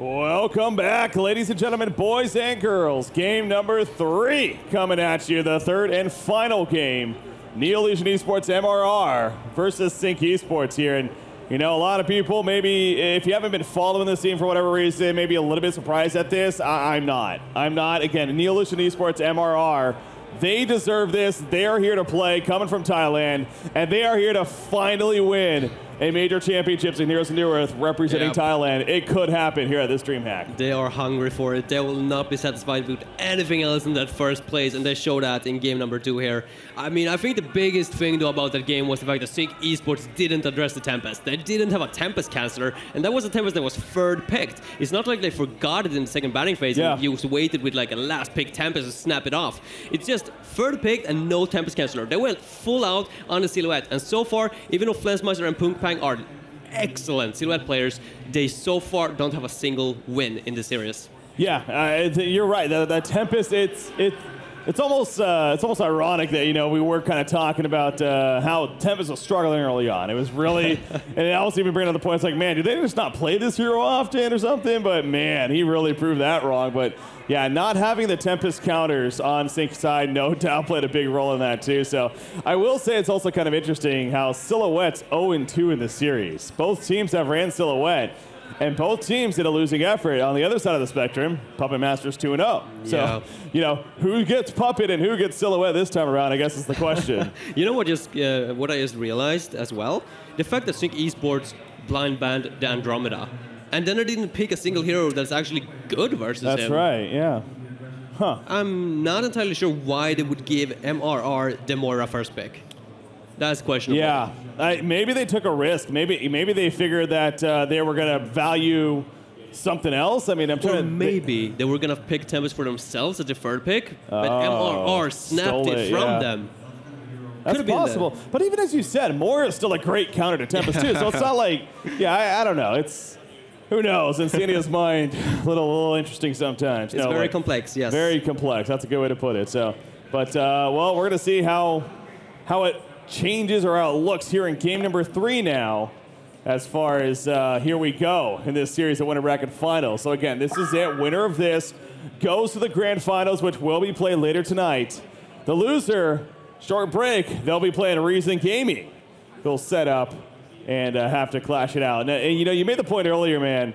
Welcome back, ladies and gentlemen, boys and girls. Game number 3 coming at you, the third and final game. Neo.MRR Esports versus Sync Esports here. And, you know, a lot of people, maybe if you haven't been following this team for whatever reason, maybe a little bit surprised at this. I'm not. Again, Neo.MRR Esports, they deserve this. They are here to play, coming from Thailand, and they are here to finally win a major championships in Heroes of Newerth representing Thailand. It could happen here at this Dreamhack. They are hungry for it. They will not be satisfied with anything else in that first place, and they show that in game number 2 here. I mean, I think the biggest thing though about that game was the fact that Sync Esports didn't address the Tempest. They didn't have a Tempest canceller, and that was a Tempest that was third picked. It's not like they forgot it in the second batting phase and just waited with like a last pick Tempest to snap it off. It's just third picked and no Tempest canceller. They went full out on the Silhouette, and so far, even though Flensmeister and Punkpang are excellent Silhouette players, they so far don't have a single win in the series. Yeah, you're right. That Tempest, it's almost ironic that, you know, we were kind of talking about how Tempest was struggling early on. It was really, and I was even bringing up the point, it's like, man, do they just not play this hero often or something? But man, he really proved that wrong. But yeah, not having the Tempest counters on Sync's side no doubt played a big role in that too. So I will say it's also kind of interesting how Silhouette's 0-2 in the series. Both teams have ran Silhouette, and both teams did a losing effort. On the other side of the spectrum, Puppet Master's 2-0. So, you know, who gets Puppet and who gets Silhouette this time around, I guess is the question. You know what I just realized as well? The fact that Sync Esports blind banned the Andromeda, and then they didn't pick a single hero that's actually good versus him. That's right, yeah. Huh. I'm not entirely sure why they would give MRR the Moira first pick. That's questionable. Yeah, maybe they took a risk. Maybe they figured that they were going to value something else. I mean, maybe they were going to pick Tempest for themselves at the third pick, but MRR snapped it from them. That's possible. But even as you said, Moira is still a great counter to Tempest too. So it's not like, I don't know. It's who knows? Insania's mind, a little interesting sometimes. It's very complex. Yes. Very complex. That's a good way to put it. So, but well, we're going to see how it changes or how it looks here in game number 3 now, as far as here we go in this series of Winter Bracket Finals. So again, this is it. Winner of this goes to the Grand Finals, which will be played later tonight. The loser, short break, they'll be playing Reason Gaming. They'll set up and have to clash it out. And you know, you made the point earlier, man.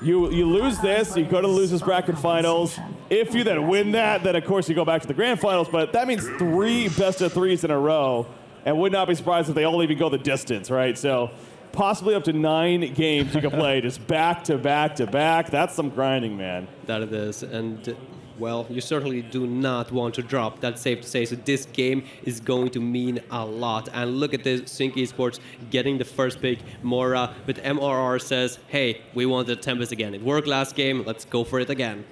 You lose this, you go to the Losers Bracket Finals. If you then win that, then of course you go back to the Grand Finals, but that means 3 best-of-3s in a row, and would not be surprised if they all even go the distance, right? So possibly up to 9 games you can play just back to back to back. That's some grinding, man. That it is, and well, you certainly do not want to drop. That's safe to say. So this game is going to mean a lot. And look at this, Sync Esports getting the first pick, Moira. But MRR says, hey, we want the Tempest again. It worked last game. Let's go for it again.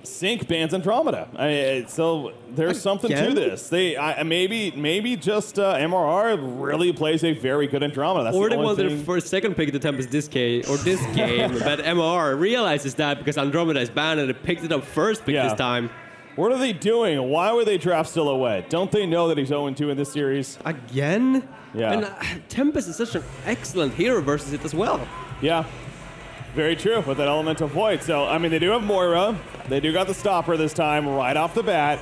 Sync bans Andromeda. So there's something to this. Maybe just MRR really plays a very good Andromeda. That's or they wanted for second pick the Tempest this game, but MRR realizes that because Andromeda is banned and they picked it up first pick this time. What are they doing? Why would they draft Silhouette? Don't they know that he's 0-2 in this series? Again? Yeah. And Tempest is such an excellent hero versus it as well. Yeah. Very true, with that Elemental Void. So, I mean, they do have Moira. They do got the stopper this time, right off the bat.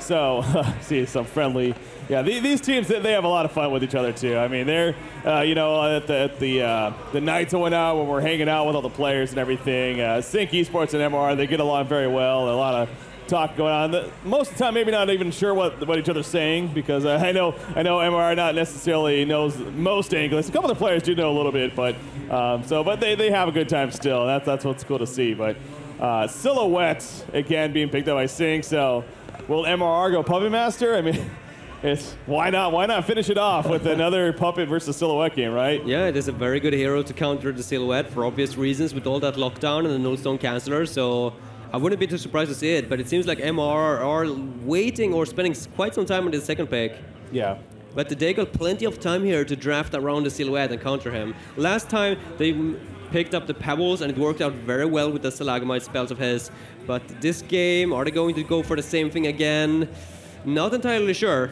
So, see, some friendly. Yeah, these teams, they have a lot of fun with each other, too. I mean, they're, you know, at the nights that went out when we're hanging out with all the players and everything. Sync Esports and MRR, they get along very well. A lot of talk going on. Most of the time, maybe not even sure what each other's saying, because I know MRR not necessarily knows most angles. A couple of the players do know a little bit, but but they have a good time still. That's what's cool to see. But Silhouette again being picked up by Sync. So will MRR go Puppet Master? I mean, why not finish it off with another Puppet versus Silhouette game, right? Yeah, it is a very good hero to counter the Silhouette for obvious reasons with all that lockdown and the no stone canceller. So I wouldn't be too surprised to see it, but it seems like MRR are waiting or spending quite some time on the second pick. Yeah. But they got plenty of time here to draft around the Silhouette and counter him. Last time, they picked up the Pebbles, and it worked out very well with the Stalagmite spells of his. But this game, are they going to go for the same thing again? Not entirely sure.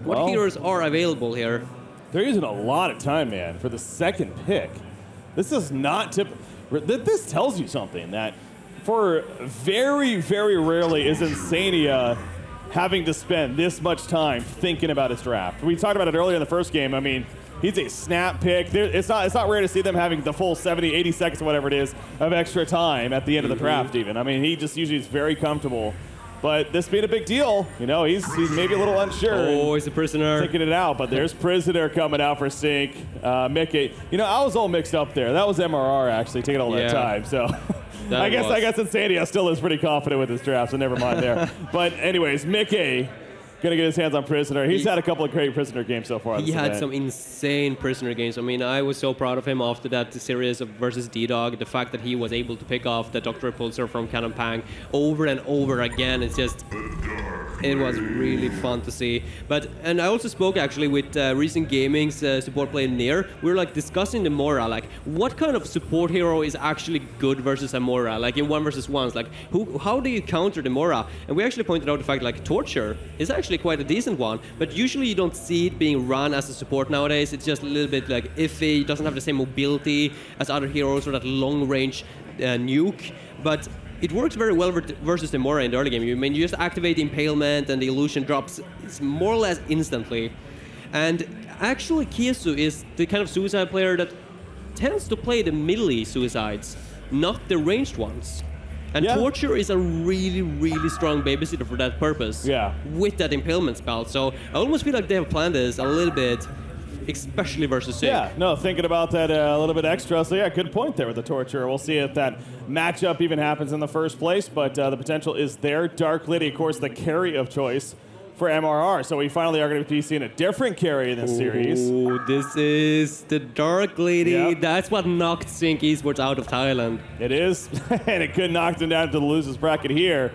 What heroes are available here? They're using a lot of time, man, for the second pick. This is not typical. This tells you something, that for very, very rarely is Insania having to spend this much time thinking about his draft. We talked about it earlier in the first game. I mean, he's a snap pick. It's not rare to see them having the full 70, 80 seconds, whatever it is, of extra time at the end of the draft even. I mean, he just usually is very comfortable. But this being a big deal, you know, he's maybe a little unsure. Oh, he's a prisoner. Thinking it out, but there's Prisoner coming out for Sync. Mickey, you know, I was all mixed up there. That was MRR actually taking all that time, so. I guess Insania still is pretty confident with his draft, so never mind there. But anyways, Mickey gonna get his hands on Prisoner. He's had a couple of great Prisoner games so far. He had some insane Prisoner games. I mean, I was so proud of him after that series of versus D-Dog. The fact that he was able to pick off the Dr. Repulsor from Cannon Pang over and over again, it's just... It was really fun to see. And I also spoke actually with Recent Gaming's support player Nier. We were like discussing the Mora, like what kind of support hero is actually good versus a Mora, like in 1 versus 1s, like how do you counter the Mora? And we actually pointed out the fact like Torture is actually quite a decent one, but usually you don't see it being run as a support nowadays. It's just a little bit like iffy, doesn't have the same mobility as other heroes or that long range nuke, but it works very well versus the Mora in the early game. You just activate the Impalement and the illusion drops more or less instantly. And actually Kiesu is the kind of suicide player that tends to play the melee suicides, not the ranged ones. And Torture is a really, really strong babysitter for that purpose. Yeah. With that Impalement spell. So I almost feel like they have planned this a little bit, especially versus Sync. Yeah, no, thinking about that a little bit extra. So yeah, good point there with the Torture. We'll see if that matchup even happens in the first place, but the potential is there. Dark Lady, of course, the carry of choice for MRR. So we finally are going to be seeing a different carry in this series. Oh, this is the Dark Lady. Yep. That's what knocked Sync Esports out of Thailand. It is, and it could knock them down to the losers bracket here,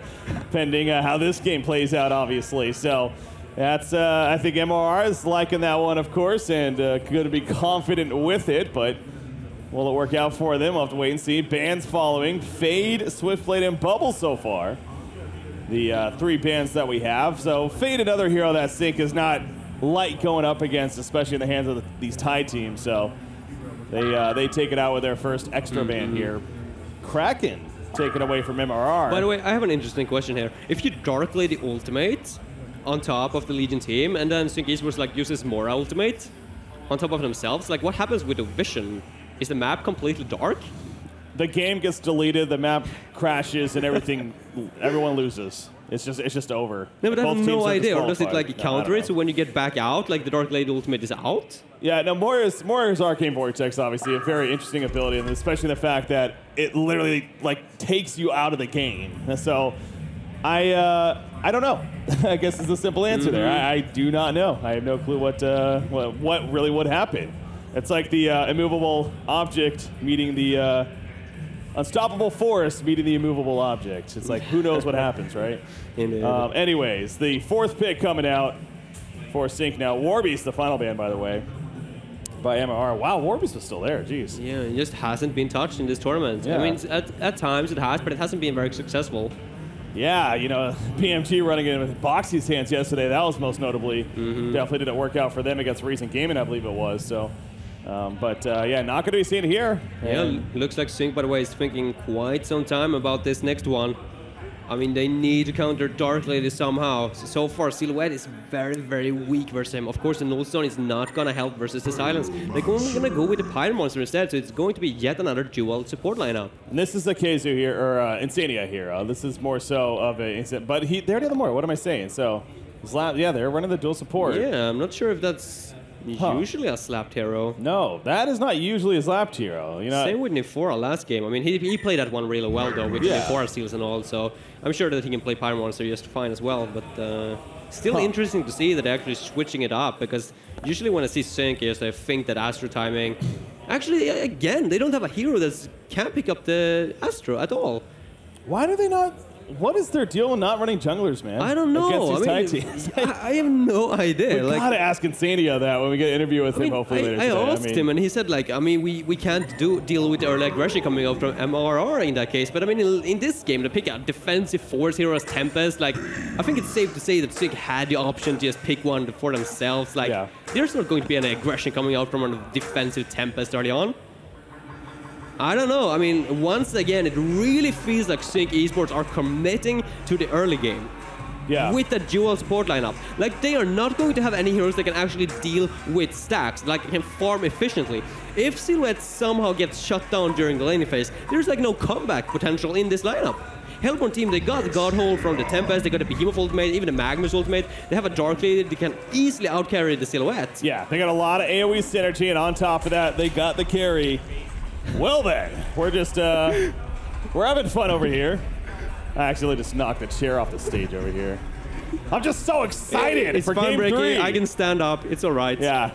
pending how this game plays out, obviously. So that's, I think MRR is liking that one, of course, and going to be confident with it, but will it work out for them? We'll have to wait and see. Bans following. Fade, Swiftblade, and Bubble so far. The 3 bans that we have. So Fade, another hero that Sync is not light going up against, especially in the hands of these Thai teams. So they take it out with their first extra ban here. Kraken taken away from MRR. By the way, I have an interesting question here. If you Dark Lady ultimate on top of the Legion team, and then Sync Esports like uses Mora ultimate on top of themselves, like what happens with the vision? Is the map completely dark? The game gets deleted, the map crashes, and everyone loses. It's just over. No, but I have no idea. Or does it like counter it? So when you get back out, like the Dark Lady ultimate is out? Yeah, no, Moira's Arcane Vortex, obviously, a very interesting ability, and especially the fact that it literally like takes you out of the game. So I don't know. I guess is the simple answer there. I do not know. I have no clue what really would happen. It's like the immovable object meeting the unstoppable force meeting the immovable object. It's like, who knows what happens, right? Anyways, the 4th pick coming out for Sync now. Warbeast, the final ban, by the way, by MRR. Wow, Warbeast was still there. Jeez. Yeah, it just hasn't been touched in this tournament. Yeah. I mean, at times it has, but it hasn't been very successful. Yeah, you know, PMG running in with Boxy's hands yesterday, that was most notably. Definitely didn't work out for them against Recent Gaming, I believe it was. So, yeah, not going to be seen here. Yeah, looks like Sync, by the way, is thinking quite some time about this next one. I mean, they need to counter Dark Lady somehow. So far, Silhouette is very, very weak versus him. Of course, the Nullstone is not going to help versus the Silence. They're only going to go with the Pyre Monster instead, so it's going to be yet another dual support lineup. And this is a Keizu here, or Insania here. This is more so of a... But they already have the more. What am I saying? So, yeah, they're running the dual support. Yeah, I'm not sure if that's... usually a slapped hero. No, that is not usually a slapped hero. You know, same with Nefora last game. I mean, he played that one really well, though, with Nefora seals and all, so I'm sure that he can play Pyre Monster just fine as well, but still interesting to see that they're actually switching it up, because usually when I see Sync, I think that Astro timing... Actually, again, they don't have a hero that can't pick up the Astro at all. Why do they not... What is their deal with not running junglers, man? I don't know. Against these teams? I have no idea. We gotta ask Insania that when we get an interview with him, hopefully later today. I asked him, and he said, like, I mean, we can't deal with early aggression coming out from MRR in that case. But I mean, in this game, to pick a defensive force hero as Tempest, like, I think it's safe to say that Sync had the option to just pick one for themselves. Like, there's not going to be any aggression coming out from a defensive Tempest early on. I don't know. I mean, once again, it really feels like Sync Esports are committing to the early game. Yeah. With the dual support lineup. Like, they are not going to have any heroes that can actually deal with stacks, like can farm efficiently. If Silhouette somehow gets shut down during the laning phase, there's like no comeback potential in this lineup. Hellborn team, they got the Godhold from the Tempest, they got the Behemoth ultimate, even the Magnus ultimate. They have a Dark Lady, they can easily outcarry the Silhouette. Yeah, they got a lot of AoE synergy, and on top of that, they got the carry. Well then, we're just, we're having fun over here. I actually just knocked the chair off the stage over here. I'm just so excited it's for fun, game 3. I can stand up, it's all right. Yeah,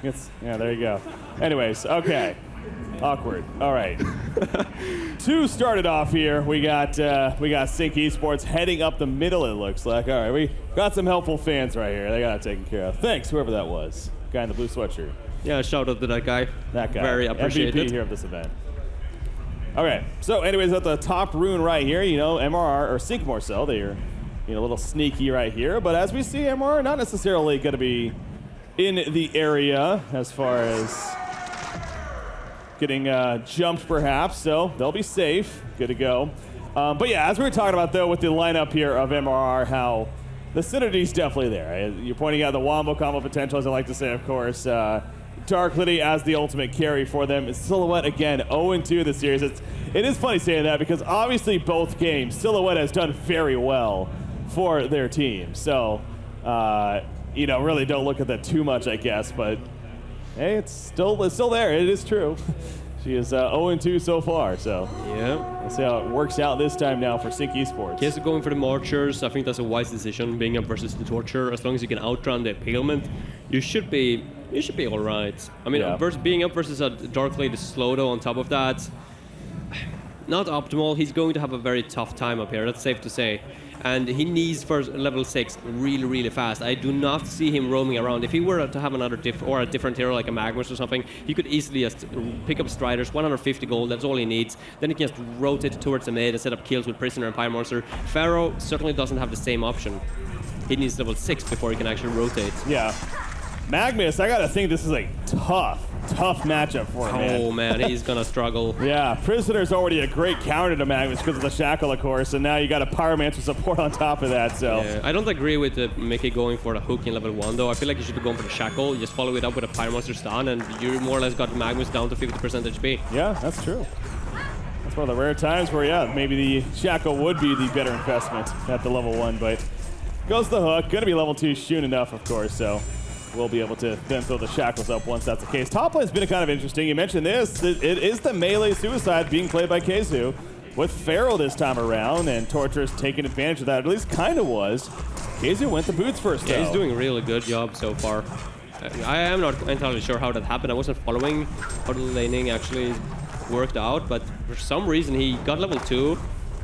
yeah, there you go. Anyways, okay. Awkward. All right. 2 started off here. We got Sync Esports heading up the middle, it looks like. All right, we got some helpful fans right here. They got it taken care of. Thanks, whoever that was. Guy in the blue sweatshirt. Yeah, shout out to that guy. That guy. Very appreciated. MVP here of this event. Okay, so anyways, at the top rune right here, you know, MRR, or Sync more so, they're, you know, a little sneaky right here. But as we see, MRR not necessarily going to be in the area as far as getting jumped perhaps, so they'll be safe. Good to go. But yeah, as we were talking about though with the lineup here of MRR, how the synergy's definitely there. You're pointing out the wombo combo potential, as I like to say, of course. Dark Lady as the ultimate carry for them. Silhouette again, 0-2 this series. It is funny saying that because obviously both games, Silhouette has done very well for their team. So, you know, really don't look at that too much, I guess, but hey, it's still there. It is true. She is 0-2 so far, so yeah. Let's see how it works out this time now for Sync Esports. Yes, going for the Marchers. I think that's a wise decision, being up versus the Torture. As long as you can outrun the Impalement, you should be all right. I mean, yeah. Being up versus a Dark Lady Slodo on top of that, not optimal. He's going to have a very tough time up here, that's safe to say. And he needs first level 6 really, really fast. I do not see him roaming around. If he were to have another a different hero like a Magnus or something, he could easily just pick up Striders, 150 gold, that's all he needs. Then he can just rotate towards the mid and set up kills with Prisoner and Pyromonster. Pharaoh certainly doesn't have the same option. He needs level 6 before he can actually rotate. Yeah. Magnus, I gotta think this is a tough matchup for him. Oh man, he's gonna struggle. Yeah, Prisoner's already a great counter to Magnus because of the Shackle, of course, and now you got a Pyromancer support on top of that, so. Yeah, I don't agree with Mickey going for the hook in level 1, though. I feel like you should be going for the Shackle. You just follow it up with a Pyromancer stun, and you more or less got Magnus down to 50% HP. Yeah, that's true. That's one of the rare times where, yeah, maybe the Shackle would be the better investment at the level 1, but goes the hook. Gonna be level 2 soon enough, of course, so we'll be able to then throw the Shackles up once that's the case. Top lane's been kind of interesting. You mentioned this. It is the melee suicide being played by Keizu with Pharaoh this time around, and Torture's taking advantage of that. At least kind of was. Keizu went the boots first, though. Yeah, he's doing a really good job so far. I am not entirely sure how that happened. I wasn't following how the laning actually worked out, but for some reason he got level 2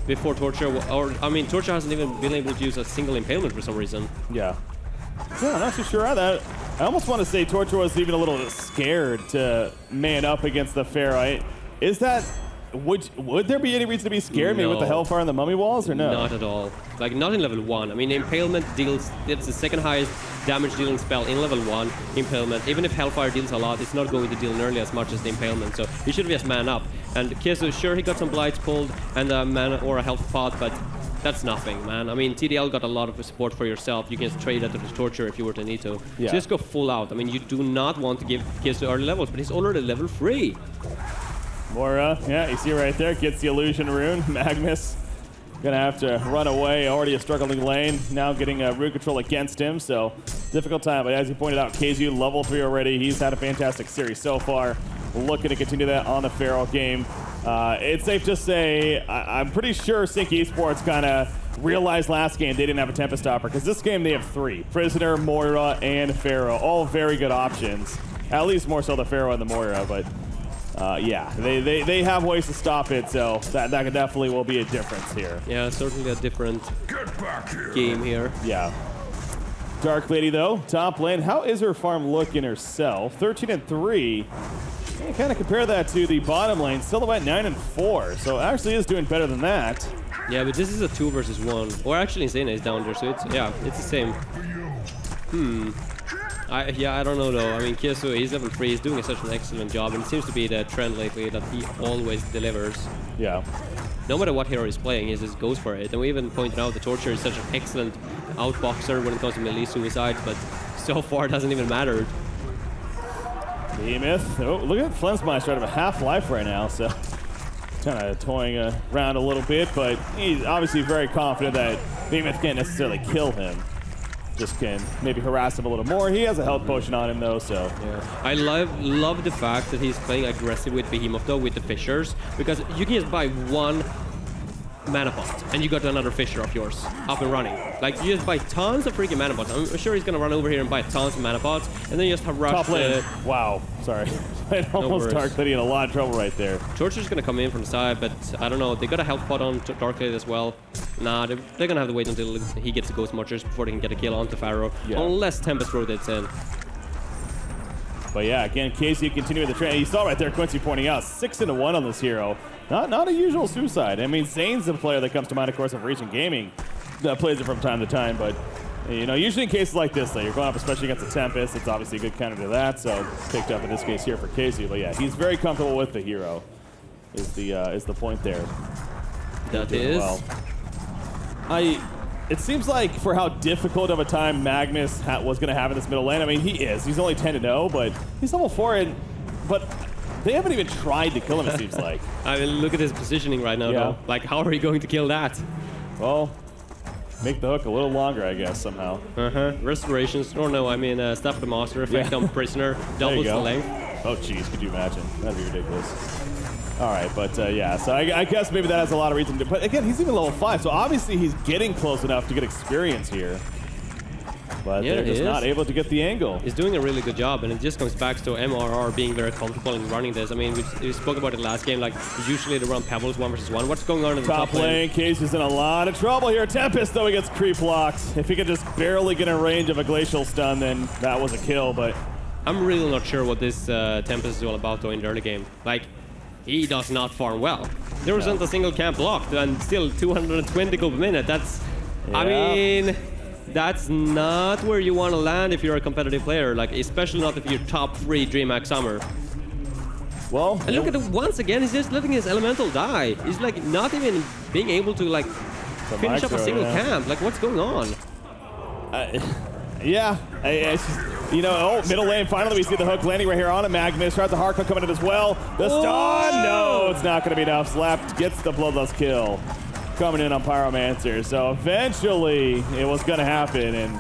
before Torture, Torture hasn't even been able to use a single impalement for some reason. Yeah. Yeah, I'm not too sure how that. I almost want to say Torture was even a little scared to man up against the Pharaoh. Is that, would there be any reason to be scared, maybe with the Hellfire and the Mummy Walls, or no? Not at all. Like, not in level 1. I mean, Impalement deals, it's the second highest damage dealing spell in level 1, Impalement. Even if Hellfire deals a lot, it's not going to deal nearly as much as the Impalement, so he should just man up. And Keizu, sure, he got some Blights pulled and a mana or a health pot, but that's nothing, man. I mean, TDL got a lot of support for yourself. You can just trade that to the Torture if you were to need to. Yeah. So just go full out. I mean, you do not want to give Keizu early levels, but he's already level 3. Moira, yeah, you see right there, gets the illusion rune. Magnus gonna have to run away. Already a struggling lane. Now getting rune control against him, so difficult time. But as you pointed out, Keizu level 3 already. He's had a fantastic series so far. Looking to continue that on the Pharaoh game. It's safe to say, I'm pretty sure Sync Esports kind of realized last game they didn't have a Tempest Stopper, because this game they have 3. Prisoner, Moira, and Pharaoh. All very good options. At least more so the Pharaoh and the Moira, but yeah, they have ways to stop it, so that definitely will be a difference here. Yeah, certainly a different game here. Yeah. Dark Lady, though, top lane. How is her farm looking herself? 13-3. You kind of compare that to the bottom lane, Silhouette 9-4, so actually is doing better than that. Yeah, but this is a 2 versus 1. Or actually Insane is down there, so it's, yeah, it's the same. Yeah, I don't know though. I mean, Kiesu, he's level 3. He's doing such an excellent job, and it seems to be the trend lately that he always delivers. Yeah. No matter what hero he's playing, he just goes for it. And we even pointed out the Torture is such an excellent outboxer when it comes to melee suicides, but so far it hasn't even mattered. Behemoth. Oh, look at Flensmeister out of a half life right now, so kind of toying around a little bit, but he's obviously very confident that Behemoth can't necessarily kill him. Just can maybe harass him a little more. He has a health potion on him though, so. Yeah. I love the fact that he's playing aggressive with Behemoth though, with the fissures, because you can just buy one mana pot and you got another fissure of yours up and running. Like, you just buy tons of freaking mana pots. I'm sure he's gonna run over here and buy tons of mana pots, and then you just have rush. Top lane. Wow, sorry. I almost Dark Lady in a lot of trouble right there. Torture's gonna come in from the side, but I don't know. They got a health pot on Dark Lady as well. Nah, they're gonna have to wait until he gets the Ghost Marchers before they can get a kill onto Pharaoh, unless Tempest rotates in. But yeah, again, Casey continuing the trend. You saw right there, Quincy pointing out 6-1 on this hero. Not a usual suicide. I mean, Zane's the player that comes to mind, of course, of Region Gaming that plays it from time to time. But you know, usually in cases like this, though, you're going up, especially against the Tempest. It's obviously a good counter to that. So picked up in this case here for Casey. But yeah, he's very comfortable with the hero. Is the point there? That is. Well. It seems like for how difficult of a time Magnus was going to have in this middle lane, I mean, he is. He's only 10-0, but he's level 4, but they haven't even tried to kill him, it seems like. I mean, look at his positioning right now, though. Like, how are you going to kill that? Well, make the hook a little longer, I guess, somehow. Restorations, or no, I mean, Staff of the Master, effect on Prisoner, doubles the length. Oh, jeez, could you imagine? That'd be ridiculous. All right, but yeah, so I guess maybe that has a lot of reason to. But again, he's even level 5, so obviously he's getting close enough to get experience here. But they're just not able to get the angle. He's doing a really good job, and it just comes back to M.R.R. being very comfortable in running this. I mean, we spoke about it last game, like, usually they run Pebbles 1 versus 1. What's going on in the top lane? Case is in a lot of trouble here. Tempest, though, he gets creep locked. If he could just barely get in range of a Glacial Stun, then that was a kill, but... I'm really not sure what this Tempest is all about, though, in the early game. Like, he does not farm well. There wasn't a single camp blocked, and still 220 gold per minute. That's... I mean... That's not where you want to land if you're a competitive player, like, especially not if you're top 3 Dreamhack Summer. Well, and look at it once again, he's just letting his elemental die. He's like not even being able to like finish up a single camp. Like, what's going on? Yeah, you know, middle lane, finally we see the hook landing right here on a Magnus. Tries the hard hook coming in as well. The stun, no, it's not going to be enough. Slap gets the bloodlust kill. Coming in on Pyromancer, so eventually it was going to happen, and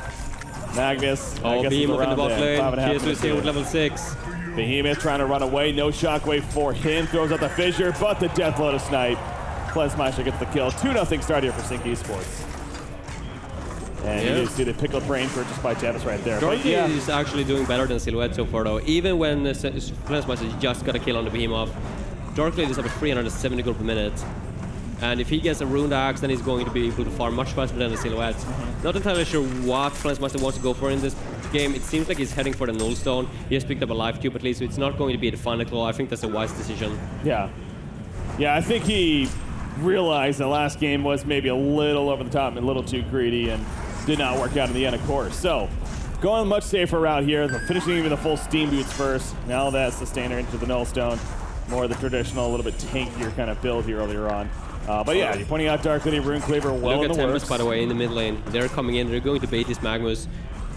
Magnus, I guess, Behemoth in the bot lane. Kiesu's here with level 6. Behemoth trying to run away, no shockwave for him, throws out the fissure, but the death blow to snipe. Flensmeister gets the kill. 2-0 start here for Sync Esports. And you see the pickled brain purchased by Tempest right there. Dorky is actually doing better than Silhouette so far, though. Even when Flensmeister just got a kill on the Behemoth, Dorky is up at 370 gold per minute. And if he gets a Ruined Axe, then he's going to be able to farm much faster than the Silhouette. Not entirely sure what Flensmeister wants to go for in this game. It seems like he's heading for the Nullstone. He has picked up a Life Cube at least, so it's not going to be the final claw. I think that's a wise decision. Yeah. Yeah, I think he realized the last game was maybe a little over the top and a little too greedy and did not work out in the end, of course. So, going much safer route here. Finishing even the full Steam Boots first. Now that's the Sustainer into the Nullstone. More of the traditional, a little bit tankier kind of build here earlier on. But yeah, you're pointing out Dark Lady, Rune Cleaver, well Look in at the Tempest, works. by the way, in the mid lane. They're coming in. They're going to bait this Magnus.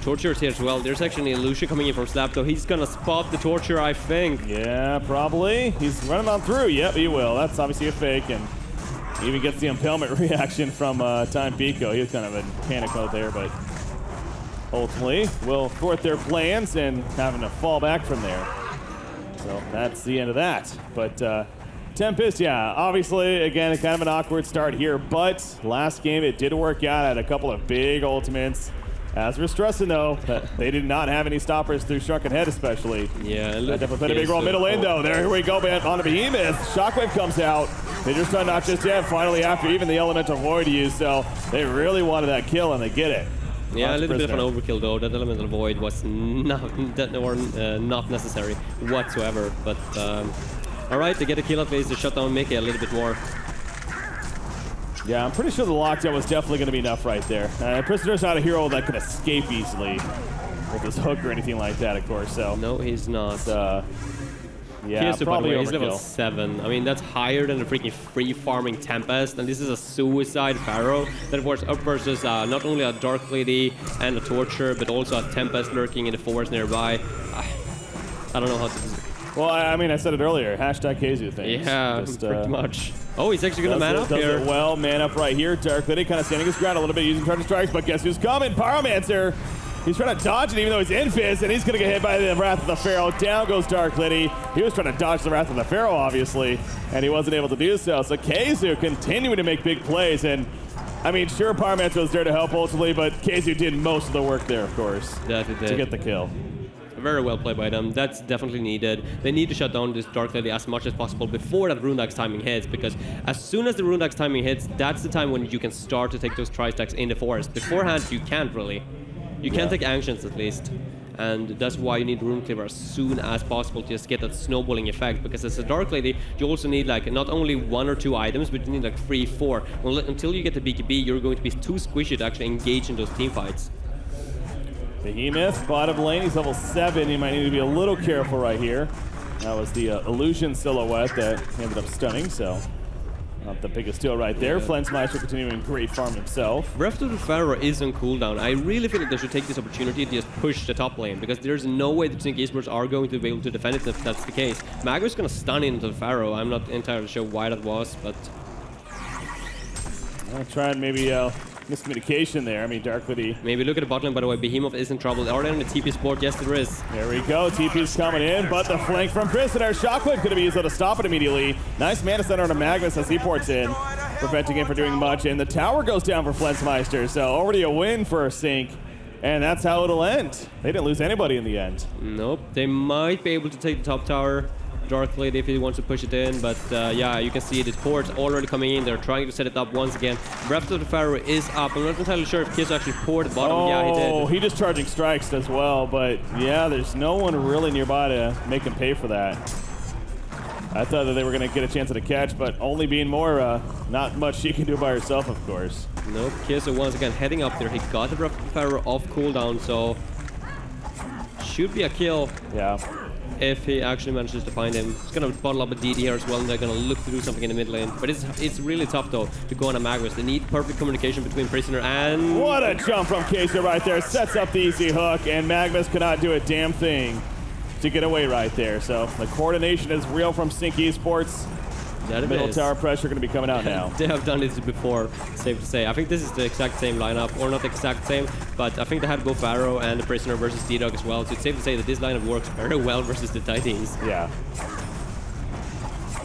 Torture's here as well. There's actually an Illusion coming in from Slap, though. He's going to spot the Torture, I think. Yeah, probably. He's running on through. Yep, he will. That's obviously a fake, and he even gets the impalement reaction from Time Pico. He was kind of in panic mode there, but ultimately will thwart their plans and having to fall back from there. So that's the end of that. But Tempest, yeah, obviously, again, kind of an awkward start here, but last game it did work out. Had a couple of big ultimates. As we're stressing, though, that they did not have any stoppers through Shrunken Head, especially. Yeah, that definitely played a big role. Middle lane, though. Here we go, man, on the Behemoth. Shockwave comes out. They just done not just yet, finally, after even the Elemental Void use, so they really wanted that kill, and they get it. Yeah, a little bit of an overkill, though. That Elemental Void was not necessary whatsoever, but... all right, they get a kill at least to shut down Mickey a little bit more. Yeah, I'm pretty sure the lockdown was definitely going to be enough right there. Prisoner's not a hero that can escape easily. with his hook or anything like that, of course. So no, he's not. Yeah, probably he's level overkill. 7. I mean, that's higher than the freaking free farming Tempest, and this is a suicide Pharaoh that was up versus not only a Dark Lady and a Torture, but also a Tempest lurking in the forest nearby. I don't know how to. Well, I mean, I said it earlier. Hashtag Kazu things. Yeah, Just, pretty much. Oh, he's actually gonna man up here. Does it well, man up right here. Dark Lady kind of standing his ground a little bit, using Charging Strikes, but guess who's coming? Pyromancer. He's trying to dodge it even though he's in Fizz, and he's going to get hit by the Wrath of the Pharaoh. Down goes Dark Liddy. He was trying to dodge the Wrath of the Pharaoh, obviously, and he wasn't able to do so. So Kazu continuing to make big plays, and I mean, sure, Pyromancer was there to help ultimately, but Kazu did most of the work there, of course, to get the kill. Very well played by them. That's definitely needed. They need to shut down this Dark Lady as much as possible before that Runedag's timing hits, because as soon as the Runedag's timing hits, that's the time when you can start to take those tri-stacks in the forest. Beforehand, you can't really. You can take actions at least, and that's why you need Rune Cleaver as soon as possible to just get that snowballing effect, because as a Dark Lady, you also need like not only 1 or 2 items, but you need like 3, 4. Well, until you get the BKB, you're going to be too squishy to actually engage in those team fights. Behemoth, bottom lane, he's level 7. He might need to be a little careful right here. That was the illusion silhouette that ended up stunning, so not the biggest deal right there. Yeah. Flensmeister continuing great farm himself. Wrath of the Pharaoh is on cooldown. I really feel like they should take this opportunity to just push the top lane, because there's no way that Sync Esports are going to be able to defend it if that's the case. Mago is going to stun into the Pharaoh. I'm not entirely sure why that was, but... I'll try and maybe miscommunication there. I mean, Dark Lady. Maybe look at the bot lane, by the way. Behemoth is in trouble. Are they on the TP support? Yes, there is. There we go. TP's coming in, but the flank from Prisoner. Shockwave could be used to stop it immediately. Nice mana center on a Magnus as he ports in, preventing him from doing much. And the tower goes down for Flensmeister, so already a win for Sync. And that's how it'll end. They didn't lose anybody in the end. Nope. They might be able to take the top tower. Dark Lady if he wants to push it in, but yeah, you can see the port's already coming in. They're trying to set it up once again. Wrath of the Pharaoh is up. I'm not entirely sure if Kiss actually poured the bottom. Oh, yeah, he did. Oh, he just charging strikes as well, but yeah, there's no one really nearby to make him pay for that. I thought that they were going to get a chance at a catch, but only being more, not much she can do by herself, of course. Nope, Kiss once again heading up there. He got the Wrath of the Pharaoh off cooldown, so should be a kill. Yeah. If he actually manages to find him. He's gonna bottle up a DD here as well, and they're gonna look to do something in the mid lane. But it's really tough though to go on a Magnus. They need perfect communication between Prisoner and... What a jump from Kaser right there. Sets up the easy hook, and Magnus cannot do a damn thing to get away right there. So the coordination is real from Sync Esports. Middle tower pressure going to be coming out now. They have done this before, safe to say. I think this is the exact same lineup, or not the exact same, but I think they had both Pharaoh and the Prisoner versus D-Dog as well, so it's safe to say that this lineup works very well versus the Titans. Yeah.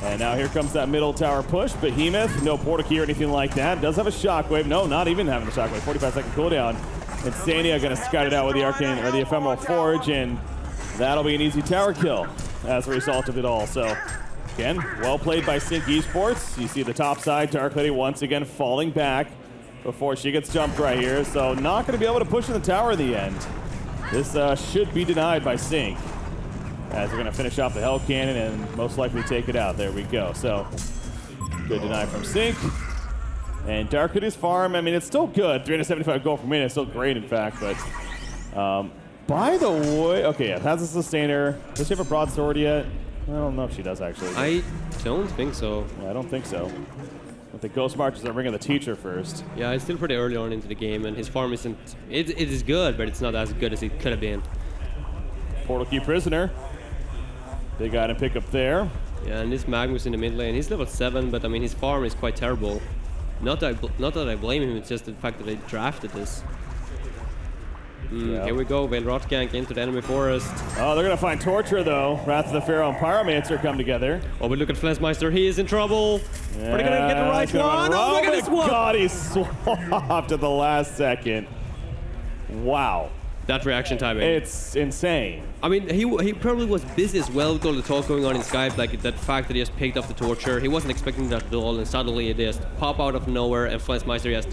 And now here comes that middle tower push. Behemoth, no portal key or anything like that. Does have a shockwave. No, not even having a shockwave. 45-second cooldown. Insania going to scout it out with the Arcane, or the Ephemeral Forge, and that'll be an easy tower kill as a result of it all. So again, well played by Sync Esports. You see the top side, Dark Lady once again falling back before she gets jumped right here. So not going to be able to push in the tower in the end. This should be denied by Sync, as we're going to finish off the Hell Cannon and most likely take it out. There we go. So good deny from Sync. And Dark Lady's farm, I mean, it's still good. 375 gold per minute. It's still great, in fact. But by the way, okay, yeah, has a sustainer. Does she have a broadsword yet? I don't know if she does, actually. I don't think so. Yeah, I don't think so. But the Ghost Marches are bringing the teacher first. Yeah, it's still pretty early on into the game, and his farm isn't... It is good, but it's not as good as it could have been. Portal Key Prisoner. Big item pickup there. Yeah, and this Magnus in the mid lane, he's level 7, but I mean, his farm is quite terrible. Not that I blame him, it's just the fact that they drafted this. Here we go, Veilrot gank into the enemy forest. Oh, they're going to find Torture, though. Wrath of the Pharaoh and Pyromancer come together. Oh, but look at Flensmeister, he is in trouble. Yeah, are they going to get the right one? Oh, look at this one! God, he swapped at the last second. Wow. That reaction timing. It's insane. I mean, he probably was busy as well with all the talk going on in Skype, like that fact that he just picked up the Torture. He wasn't expecting that at all, and suddenly it just pop out of nowhere, and Flensmeister just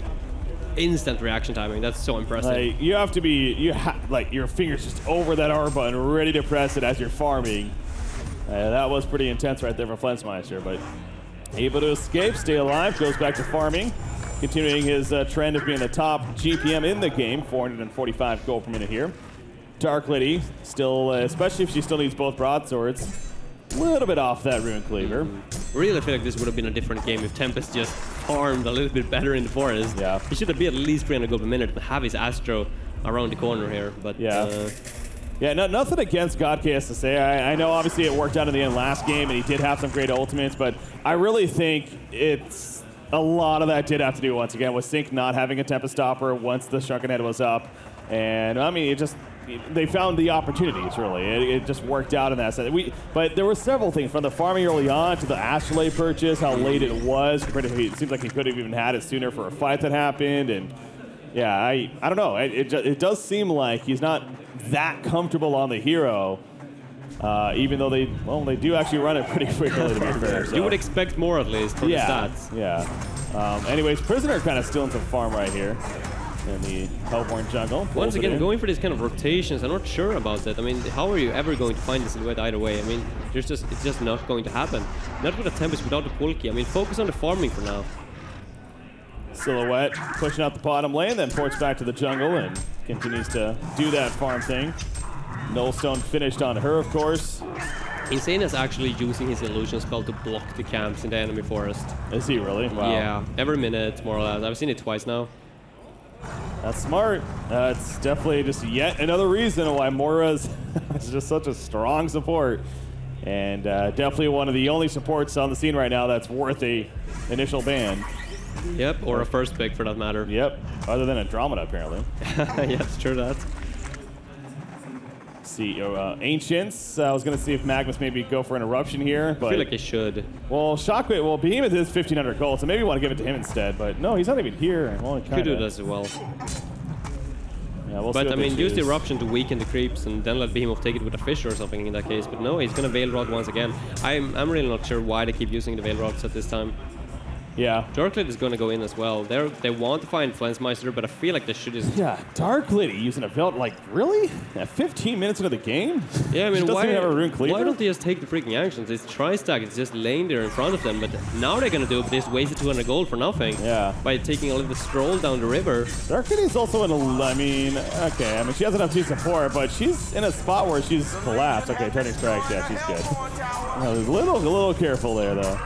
instant reaction timing. That's so impressive. Like, you have to be, like, your fingers just over that R button, ready to press it as you're farming. That was pretty intense right there for Flensmeister, but able to escape, stay alive, goes back to farming, continuing his trend of being the top GPM in the game, 445 gold per minute here. Dark Lady still, especially if she still needs both broadswords, a little bit off that Rune Cleaver. Really feel like this would have been a different game if Tempest just farmed a little bit better in the forest. Yeah. He should have been at least 300 gold per minute and have his Astro around the corner here. But yeah. Yeah, nothing against God Chaos to say. I know obviously it worked out in the end last game, and he did have some great ultimates, but I really think it's a lot of that did have to do once again with Sync not having a Tempest Stopper once the Shrunken Head was up, and I mean they found the opportunities really. It just worked out in that sense. But there were several things from the farming early on to the Astrolabe purchase, how late it was compared to it seems like he could have even had it sooner for a fight that happened, and yeah, I don't know. It does seem like he's not that comfortable on the hero, even though they do actually run it pretty frequently, to be fair. So. You would expect more at least from the stats. Yeah. Anyways, Prisoner kind of stealing some farm right here in the Hellborn jungle. Once again, going for these kind of rotations, I'm not sure about that. I mean, how are you ever going to find the silhouette either way? I mean, it's just not going to happen. Not with a Tempest, without the Pulky. I mean, focus on the farming for now. Silhouette pushing out the bottom lane, then ports back to the jungle and continues to do that farm thing. Nullstone finished on her, of course. Insane is actually using his illusion spell to block the camps in the enemy forest. Is he really? Wow. Yeah, every minute, more or less. I've seen it twice now. That's smart. It's definitely just yet another reason why Moira's is just such a strong support. And definitely one of the only supports on the scene right now that's worth a initial ban. Yep, or a first pick for that matter. Yep, other than Andromeda apparently. Yeah, it's true that. See, Ancients. I was going to see if Magnus maybe go for an Eruption here, but... I feel like he should. Well, Shockwave, well, Behemoth is 1,500 gold, so maybe you want to give it to him instead, but no, he's not even here. Well, could do that as well. Yeah, we'll but I mean, use the Eruption to weaken the creeps and then let Behemoth take it with a fish or something in that case. But no, he's going to Veil Rod once again. I'm really not sure why they keep using the Veil Rods at this time. Yeah. Dark Lady is going to go in as well. They want to find Flensmeister, but I feel like they should just... Yeah, Dark Lady using a belt, like, really? At 15 minutes into the game? Yeah, I mean, why don't they just take the freaking actions? It's Tri-Stack, it's just laying there in front of them, but now they're going to do it, but they just wasted 200 gold for nothing. Yeah. By taking a little stroll down the river. Dark Lady is also in a... I mean, okay, I mean, she has enough to support, but she's in a spot where she's collapsed. Okay, turning strikes, yeah, she's good. A little careful there, though.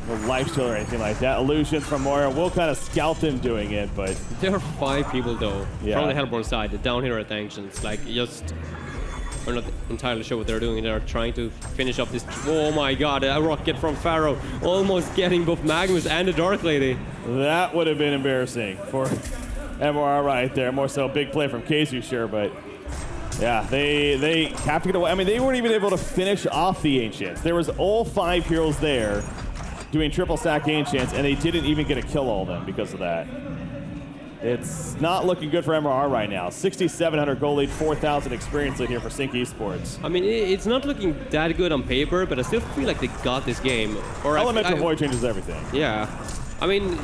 No life steal or anything like that. Illusions from Moira. We'll kind of scout them doing it, but... There are 5 people, though, from the Hellborn side, the down here at Ancients. Like, just... We're not entirely sure what they're doing. They're trying to finish up this... Oh my god, a rocket from Pharaoh. Almost getting both Magnus and the Dark Lady. That would have been embarrassing for MRR right there. More so a big play from Kazu, sure, but... Yeah, they have to get away. I mean, they weren't even able to finish off the Ancients. There was all 5 heroes there doing triple stack Ancients, and they didn't even get to kill all of them because of that. It's not looking good for MRR right now. 6,700 gold lead, 4,000 experience lead here for Sync Esports. I mean, it's not looking that good on paper, but I still feel like they got this game. Or Elemental Void changes everything. Yeah. I mean...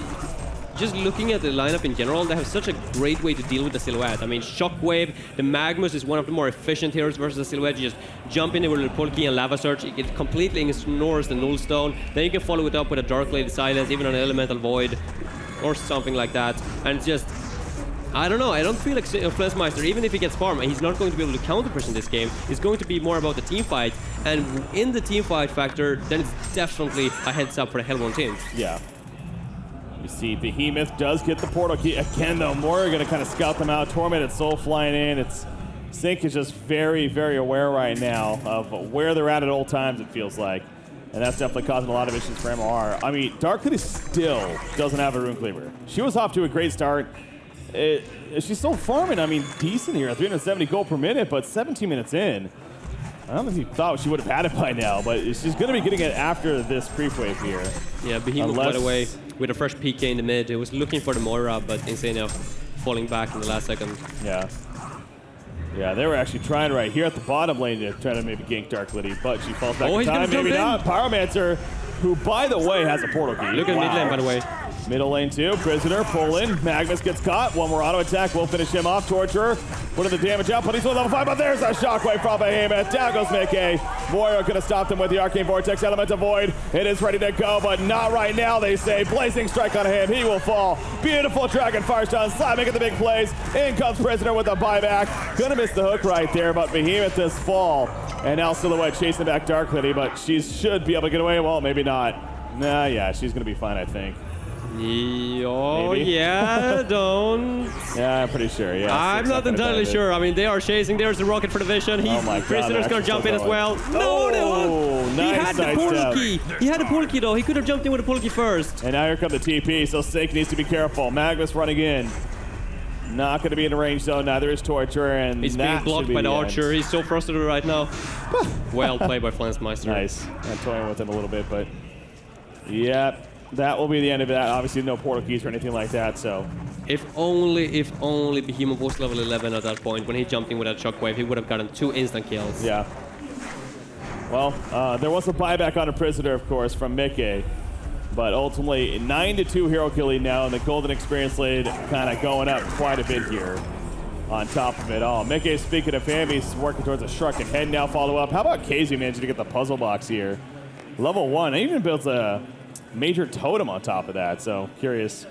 Just looking at the lineup in general, they have such a great way to deal with the Silhouette. I mean, Shockwave, the Magnus is one of the more efficient heroes versus the Silhouette. You just jump in there with a Polki and Lava Surge, it completely ignores the Nullstone. Then you can follow it up with a Dark Lady Silence, even an Elemental Void, or something like that. And it's just... I don't know, I don't feel like Flensmeister, even if he gets farm, he's not going to be able to counter-push in this game. It's going to be more about the team fight. And in the team fight factor, then it's definitely a heads up for the Hellborn team. Yeah. You see Behemoth does get the portal key. Again, though, Moira going to kind of scout them out. Tormented Soul flying in. Sync is just very, very aware right now of where they're at all times, it feels like. And that's definitely causing a lot of issues for MRR. I mean, Dark Lady still doesn't have a Rune Cleaver. She was off to a great start. She's still farming, I mean, decent here. 370 gold per minute, but 17 minutes in. I don't know if you thought she would have had it by now, but she's going to be getting it after this creep wave here. Yeah, Behemoth got away with a fresh PK in the mid. He was looking for the Moira, but Insane falling back in the last second. Yeah. Yeah, they were actually trying right here at the bottom lane to try to maybe gank Dark Lady, but she falls back in time. Maybe not. Pyromancer, who, by the way, has a portal key. Look at mid lane, by the way. Middle lane 2, Prisoner, pull in. Magnus gets caught. One more auto attack will finish him off. Torturer, putting the damage out, but he's with level 5, but there's a shockwave from Behemoth. Down goes Mickey. Moira could have stopped him with the Arcane Vortex Elemental Void. It is ready to go, but not right now, they say. Blazing Strike on him, he will fall. Beautiful Dragon Firestone, slamming at the big plays. In comes Prisoner with a buyback. Gonna miss the hook right there, but Behemoth does fall. And now Silhouette chasing back Dark Lady, but she should be able to get away. Well, maybe not. Nah, yeah, she's gonna be fine, I think. Oh, yeah, don't. Yeah, I'm pretty sure, yeah. I'm not entirely sure. I mean, they are chasing. There's the rocket for the vision. Oh my God, Prisoner's going to jump in as well. No, he nice had the Polki. He had the Polki, though. He could have jumped in with the Polki first. And now here come the TP, so Sink needs to be careful. Magnus running in. Not going to be in the range zone. Neither is Torture, and he's being blocked by the Archer. He's so frustrated right now. Well played by Flensmeister. Nice. I'm toying with him a little bit, but yeah, that will be the end of that. Obviously, no portal keys or anything like that. So, if only Behemoth was level 11 at that point when he jumped in with that shockwave, he would have gotten 2 instant kills. Yeah. Well, there was a buyback on a Prisoner, of course, from Mickey. But ultimately, 9-2 hero kill lead now, and the Golden Experience lead kind of going up quite a bit here on top of it all. Mickey, speaking of him, he's working towards a Shrunken Head now follow-up. How about Casey managing to get the puzzle box here? Level 1, and even builds a major totem on top of that, so curious.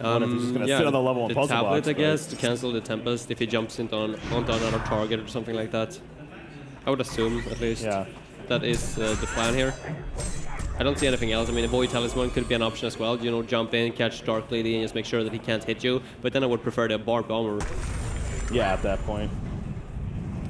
I wonder if he's just going to sit on the level 1 puzzle tablet, box. I guess, to cancel the Tempest if he jumps onto another target or something like that. I would assume, at least. Yeah. That is the plan here. I don't see anything else. I mean, the Void Talisman could be an option as well. You know, jump in, catch Dark Lady, and just make sure that he can't hit you. But then I would prefer the Barbed Armor. Yeah, at that point.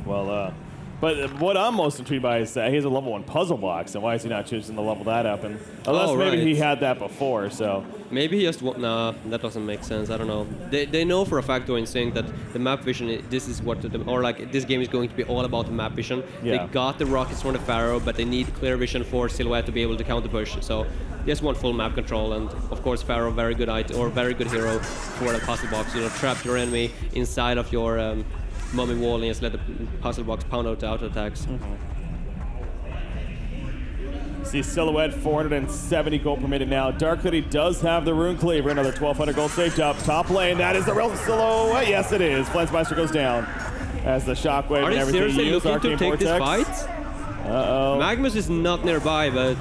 Well, but what I'm most intrigued by is that he has a level 1 puzzle box, and why is he not choosing to level that up? And unless maybe he had that before, so. Maybe he just nah, that doesn't make sense. I don't know. They know for a fact, though, in saying that the map vision, this is what, or like this game is going to be all about the map vision. Yeah. They got the rockets from the Pharaoh, but they need clear vision for Silhouette to be able to counter push. So they just want full map control, and of course Pharaoh, very good item or very good hero for the puzzle box. You know, trap your enemy inside of your mummy wall and just let the puzzle box pound out the auto attacks. See Silhouette, 470 gold per minute now. Dark Lady does have the Rune Cleaver, another 1,200 gold saved up. Top lane, that is the real Silhouette. Yes, it is. Flensmeister goes down as the shockwave and everything. Are they seriously looking Arcane to take Vortex. this fight? Uh-oh. Magnus is not nearby, but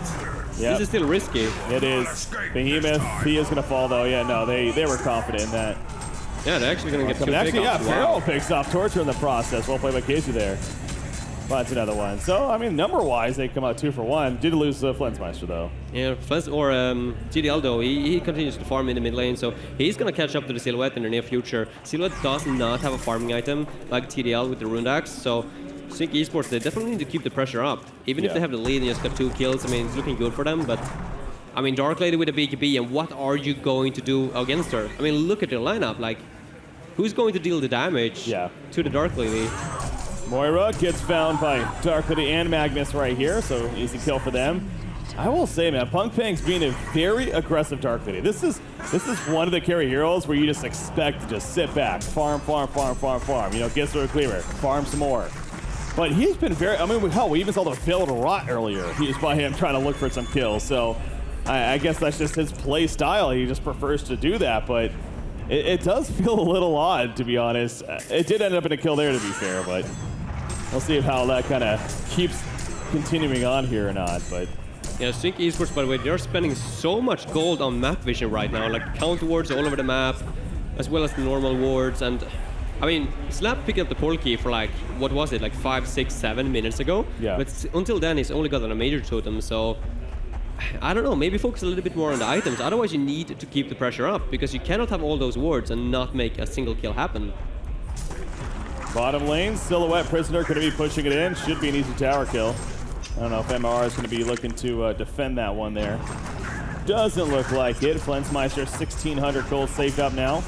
this is still risky. It is. Behemoth, he is going to fall, though. Yeah, no, they were confident in that. Yeah, they're actually going to get 2 actually, yeah, pickups. Pharaoh picks off Torture in the process. Well played by Casey there. Finds another one. So, I mean, number-wise, they come out 2 for 1. Did lose Flensmeister, though. Yeah, TDL, though, he continues to farm in the mid lane, so he's going to catch up to the Silhouette in the near future. Silhouette does not have a farming item like TDL with the Rune Axe, so Sync Esports, they definitely need to keep the pressure up. Even if they have the lead and just got 2 kills, I mean, it's looking good for them, but I mean, Dark Lady with a BKB, and what are you going to do against her? I mean, look at your lineup, like, who's going to deal the damage to the Dark Lady? Moira gets found by Dark Lady and Magnus right here, so easy kill for them. I will say, man, Punk Pang's being a very aggressive Dark Lady. This is one of the carry heroes where you just expect to just sit back, farm. You know, get through a cleaver, farm some more. But he's been very, I mean, hell, we even saw the failed rot earlier. He was by him trying to look for some kills, so I guess that's just his play style. He just prefers to do that, but it does feel a little odd, to be honest. It did end up in a kill there, to be fair, but we'll see how that kind of keeps continuing on here or not. But yeah, Sync Esports, by the way, they're spending so much gold on map vision right now, like counter wards all over the map, as well as the normal wards. And I mean, Slap picked up the portal key for like, what was it, like 5, 6, 7 minutes ago? Yeah. But until then, he's only got on a major totem, so I don't know, maybe focus a little bit more on the items. Otherwise, you need to keep the pressure up, because you cannot have all those wards and not make a single kill happen. Bottom lane, Silhouette Prisoner going to be pushing it in. Should be an easy tower kill. I don't know if MR is going to be looking to defend that one there. Doesn't look like it. Flensmeister, 1,600 gold saved up now.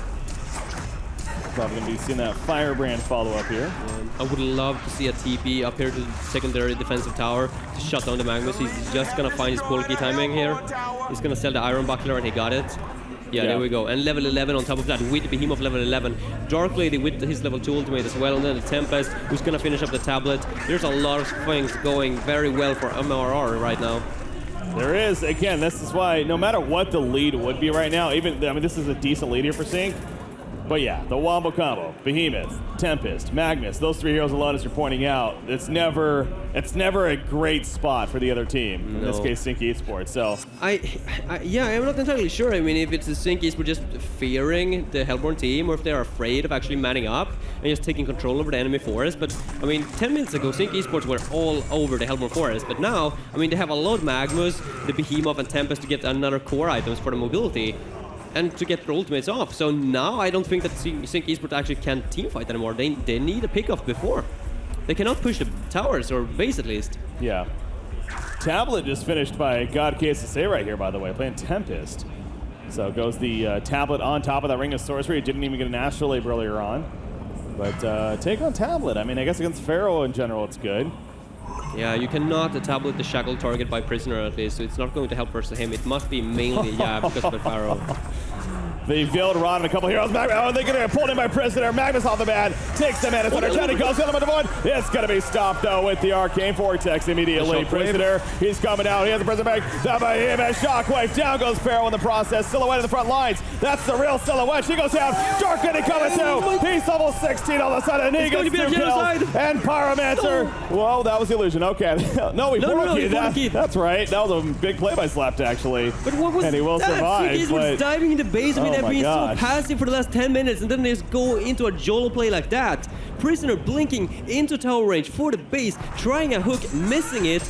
Probably going to be seeing that Firebrand follow up here. I would love to see a TP up here to the secondary defensive tower to shut down the Magnus. He's just going to find his portal key timing here. He's going to sell the Iron Buckler, and he got it. Yeah, there we go. And level 11 on top of that with Behemoth level 11. Dark Lady with his level 2 ultimate as well. And then the Tempest, who's going to finish up the tablet. There's a lot of things going very well for A.R.M.R right now. There is. Again, this is why no matter what the lead would be right now, even, I mean, this is a decent lead here for Sync. But yeah, the Wombo combo, Behemoth, Tempest, Magnus, those three heroes alone, as you're pointing out, it's never a great spot for the other team. In this case, Sync Esports. So yeah, I'm not entirely sure. I mean, if it's the Sync Esports just fearing the Hellborn team, or if they're afraid of actually manning up and just taking control over the enemy forest. But I mean, 10 minutes ago, Sync Esports were all over the Hellborn forest. But now, I mean, they have a lot of Magnus, the Behemoth, and Tempest to get another core items for the mobility. And to get their ultimates off. So now I don't think that Sync Esports actually can teamfight anymore. They need a pick-off before. They cannot push the towers, or base at least. Yeah. Tablet just finished by God KSSA right here, by the way, playing Tempest. So goes the Tablet on top of that Ring of Sorcery. Didn't even get an Astral Abe earlier on. But take on Tablet. I mean, I guess against Pharaoh in general, it's good. Yeah, you cannot Tablet the Shackle target by Prisoner at least, so it's not going to help versus him. It must be mainly, yeah, because of the Pharaoh. The Veiled Rod and a couple heroes. Oh, they're going to get pulled in by Prisoner. Magnus off the bat. Takes the Mana Center. Trying to go. The one. It's going to be stopped, though, with the Arcane Vortex immediately. Prisoner, he's coming out. He has the Prisoner back. Down by him as Shockwave. Down goes Pharaoh in the process. Silhouette in the front lines. That's the real Silhouette. She goes down. Dark Lady coming through. He's level 16 all of a sudden. He gets 2 kills. And Pyromancer. Whoa, that was the illusion. Okay. No, he keyed. That's right. That was a big play by Slapped, actually. But what was that? And he will survive. He was diving in the base. I mean, Oh I've been so passive for the last 10 minutes, and then they just go into a Jolo play like that. Prisoner blinking into tower range for the base, trying a hook, missing it.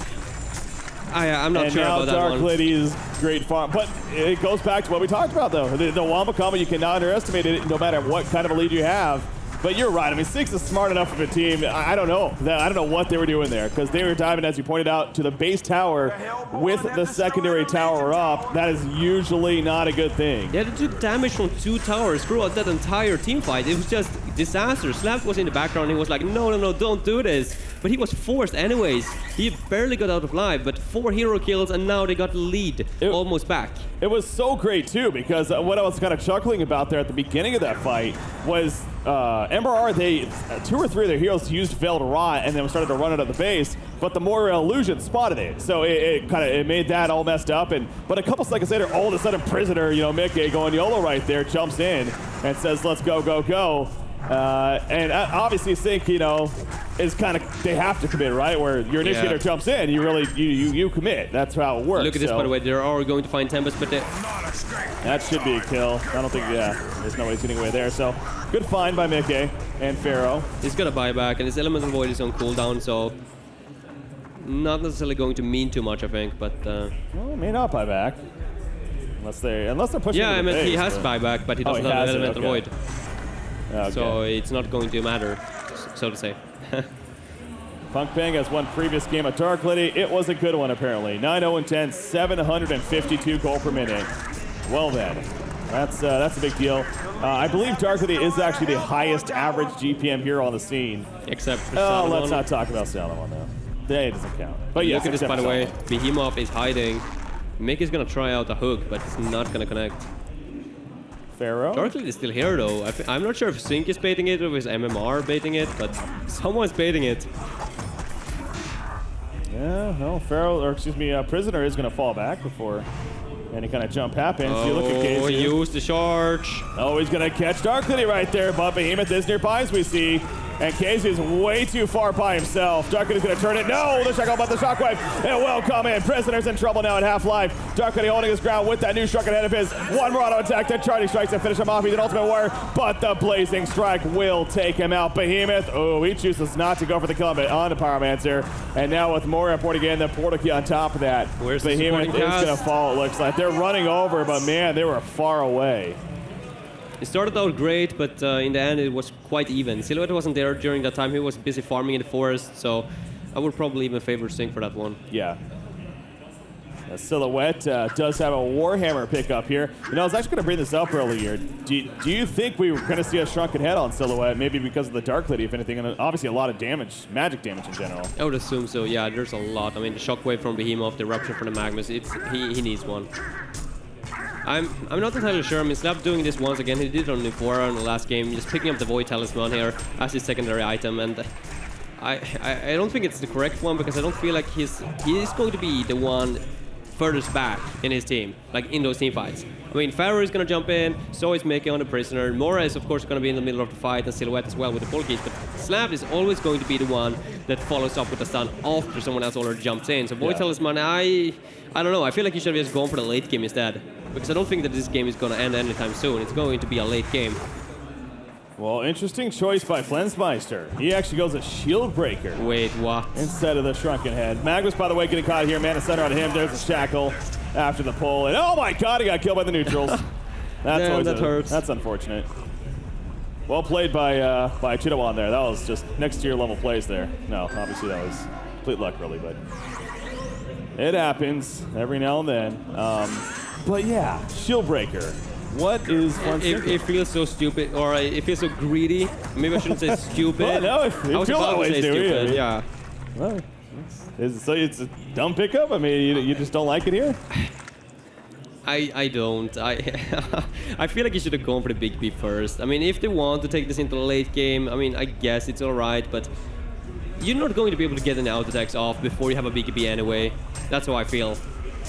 I'm not sure about that one. And now Dark Lady's great farm. But it goes back to what we talked about, though. The Wombo combo, you cannot underestimate it no matter what kind of a lead you have. But you're right. I mean, Six is smart enough of a team. I don't know. I don't know what they were doing there, because they were diving, as you pointed out, to the base tower with the secondary tower up. That is usually not a good thing. Yeah, they took damage from 2 towers throughout that entire team fight. It was just disaster. Slapped was in the background. He was like, no, don't do this. But he was forced anyways. He barely got out of life, but 4 hero kills, and now they got the lead almost back. It was so great, too, because what I was kind of chuckling about there at the beginning of that fight was A.R.M.S, 2 or 3 of their heroes used Veiled Rot and then started to run it at the base, but the Moira Illusion spotted it. So it made that all messed up. But a couple seconds later, all of a sudden, Prisoner, Mickey going YOLO right there, jumps in and says, let's go, go, go. And obviously Sync, is kind of, they have to commit, right? Where your initiator jumps in, you commit. That's how it works. Look at this, by the way. They are going to find Tempest, but that should be a kill. I don't think, there's no way he's getting away there. So good find by Mickey and Pharaoh. He's got a buyback, and his Elemental Void is on cooldown, so not necessarily going to mean too much, I think. But well, it may not buy back unless they're pushing. Yeah, I mean he has buyback, but he doesn't have an Elemental Void. Okay. So it's not going to matter, so to say. Punk Peng has won previous game at Dark Lady. It was a good one, apparently. 9-0-10, 752 gold per minute. Well then, that's a big deal. I believe Dark Lady is actually the highest average GPM hero on the scene. Except for Salomon. Let's not talk about Salomon now. That doesn't count. But look at this, by the way. Behemoth is hiding. Mick is gonna try out a hook, but it's not gonna connect. Pharaoh? Dark Lady is still here, though. I'm not sure if Sync is baiting it or if it's M.M.R baiting it, but someone's baiting it. Yeah, no, Pharaoh, or excuse me, Prisoner is going to fall back before any kind of jump happens. Oh, you look at Casey. Use the charge. Oh, he's going to catch Dark Lady right there, but Behemoth is nearby, as we see. And Casey is way too far by himself. Dark Lady's going to turn it. No, the Shackle, but the Shockwave. It will come in. Prisoner's in trouble now at half-life. Dark Lady holding his ground with that new Shrug ahead of his. One more auto attack. Then Charlie strikes to finish him off. He's an ultimate warrior, but the Blazing Strike will take him out. Behemoth, oh, he chooses not to go for the kill on the Pyromancer. And now with Moira porting in the portal key on top of that. Where's Behemoth is going to fall, it looks like. They're running over, but man, they were far away. It started out great, but in the end it was quite even. Silhouette wasn't there during that time. He was busy farming in the forest, so I would probably even favor Sync for that one. Yeah. Silhouette does have a Warhammer pickup here. I was actually going to bring this up earlier. Do you think we were going to see a shrunken head on Silhouette, maybe because of the Dark Lady, if anything, and obviously a lot of damage, magic damage in general? I would assume so, yeah, there's a lot. I mean, the Shockwave from Behemoth, the Eruption from the Magnus, he needs one. I'm not entirely sure. I mean, Slap doing this once again. He did it on Nufora in the last game, just picking up the Void Talisman here as his secondary item, and I don't think it's the correct one, because I don't feel like he is going to be the one furthest back in his team, like in those team fights. I mean, Pharaoh is going to jump in, so is Mickey on the prisoner. Mora is, of course, going to be in the middle of the fight, and Silhouette as well with the pull keys. But Slav is always going to be the one that follows up with the stun after someone else already jumps in. So Void Talisman, I don't know. I feel like you should have just gone for the late game instead. Because I don't think that this game is going to end anytime soon. It's going to be a late game. Well, interesting choice by Flensmeister. He actually goes a Shield Breaker. Wait, what? Instead of the Shrunken Head. Magnus, by the way, getting caught here. Mana Center on him. There's a Shackle after the pull. And oh my god, he got killed by the neutrals. That hurts. That's unfortunate. Well played by Chitawan there. That was just next tier level plays there. No, obviously that was complete luck, really, but it happens every now and then. But yeah, Shield Breaker. What is it feels so stupid, or it feels so greedy. Maybe I shouldn't say stupid. Well, no, it feels that way, stupid. Yeah. Well, so it's a dumb pickup? I mean, you just don't like it here? I don't. I feel like you should have gone for the big B first. I mean, if they want to take this into the late game, I mean, I guess it's alright, but you're not going to be able to get an auto attacks off before you have a BKB anyway. That's how I feel.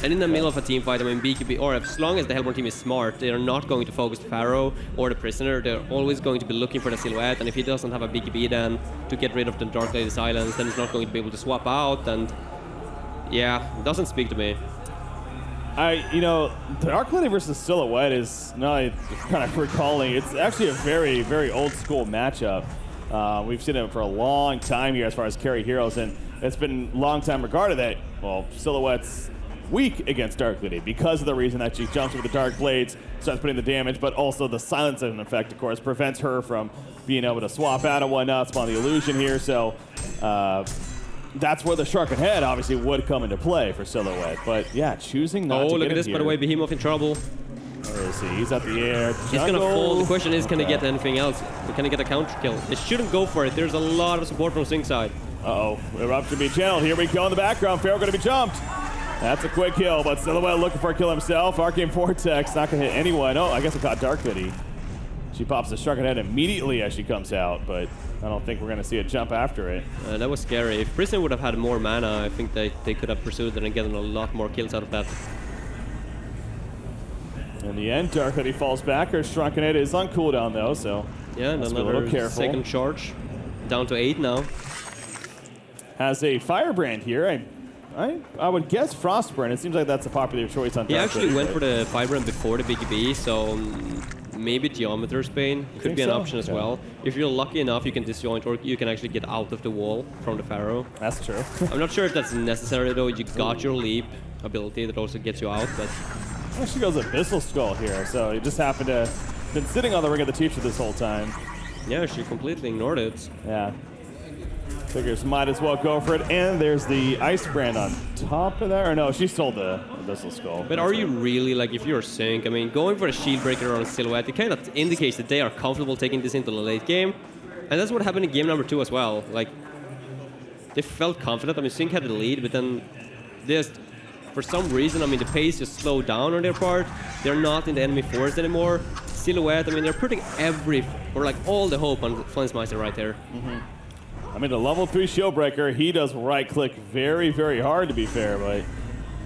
And in the middle of a team fight, I mean, BKB, or as long as the Hellborn team is smart, they are not going to focus Pharaoh or the Prisoner. They're always going to be looking for the Silhouette, and if he doesn't have a BKB then to get rid of the Dark Lady Silence, then he's not going to be able to swap out, and yeah, it doesn't speak to me. You know, the Dark Lady versus Silhouette is, now kind of recalling, it's actually a very, very old school matchup. We've seen it for a long time here as far as carry heroes, and it's been a long time regarded that, well, Silhouette's weak against Dark Lady because of the reason that she jumps with the Dark Blades, starts putting the damage, but also the silence in effect, of course, prevents her from being able to swap out and whatnot, spawn the illusion here, so that's where the Shrunken Head obviously would come into play for Silhouette, but yeah, choosing not to get look at this, by the way, Behemoth in trouble. Where is he? He's at the air. He's gonna fall. The question is, can he get anything else? Can he get a counter kill? They shouldn't go for it. There's a lot of support from Sync side. Uh-oh, Eruption being channeled. Here we go in the background. Pharaoh gonna be jumped. That's a quick kill, but Silhouette looking for a kill himself. Arcane Vortex, not gonna hit anyone. Oh, I guess it caught Dark Lady. She pops the Shrunken Head immediately as she comes out, but I don't think we're gonna see a jump after it. That was scary. If Prison would have had more mana, I think they could have pursued it and gotten a lot more kills out of that. In the end, Dark Lady falls back. Her Shrunken Head is on cooldown though, so yeah, and another second charge. Down to 8 now. Has a Firebrand here. I would guess Frostburn. It seems like that's a popular choice on Dark Lady. He actually went for the Firebrand before the BKB, so maybe Geometer's Bane could be an option as well. If you're lucky enough, you can disjoint, or you can actually get out of the wall from the Pharaoh. That's true. I'm not sure if that's necessary though. You got your leap ability that also gets you out, but actually goes Abyssal Skull here, so he just happened to been sitting on the Ring of the Teacher this whole time. Yeah, she completely ignored it. Yeah. Figures might as well go for it, and there's the Ice Brand on top of that, or no, she stole the Abyssal Skull. But are you really, like, if you're Sync, I mean, going for a Shield Breaker on Silhouette, it kind of indicates that they are comfortable taking this into the late game, and that's what happened in game number 2 as well. Like, they felt confident. I mean, Sync had the lead, but then just for some reason, I mean, the pace just slowed down on their part. They're not in the enemy forest anymore. Silhouette, I mean, they're putting all the hope on Flensmeister right there. I mean, the level 3 Shieldbreaker, he does right-click very, very hard, to be fair, but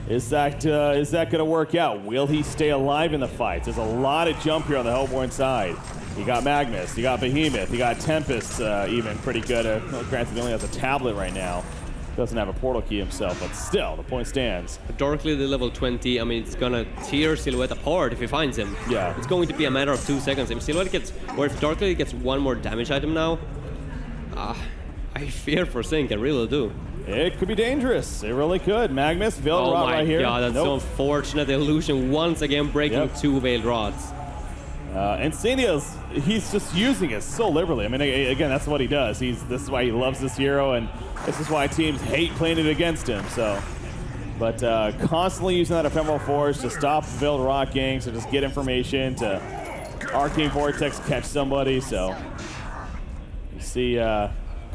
is that going to work out? Will he stay alive in the fights? There's a lot of jump here on the Hellborn side. You got Magnus, you got Behemoth, you got Tempest, even pretty good. Well, granted, he only has a tablet right now. Doesn't have a portal key himself, but still, the point stands. Dark Lady level 20, I mean, it's gonna tear Silhouette apart if he finds him. Yeah. It's going to be a matter of 2 seconds. If Silhouette gets, or if Dark Lady gets one more damage item now, I fear for Sync, I really do. It could be dangerous. It really could. Magnus, Veiled Rod right here. Oh my god, that's so unfortunate. The illusion once again breaking 2 Veiled Rods. And Senia's, he's just using it so liberally. I mean, again, that's what he does. This is why he loves this hero, and this is why teams hate playing it against him. So, but constantly using that Ephemeral Force to stop Veiled Rock gangs, to just get information, to Arcane Vortex catch somebody. So, you see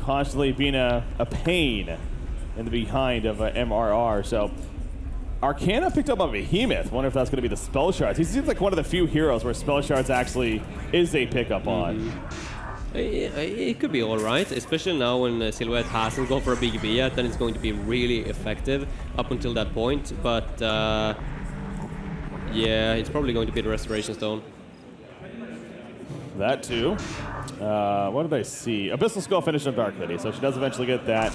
constantly being a pain in the behind of MRR. So, Arcana picked up a Behemoth. Wonder if that's going to be the Spell Shards. He seems like one of the few heroes where Spell Shards actually is a pickup on. It could be all right, especially now when Silhouette hasn't gone for a BKB yet. Then it's going to be really effective up until that point. But yeah, it's probably going to be the Restoration Stone. That too. What did I see? Abyssal Skull finished on Dark Lady, so she does eventually get that.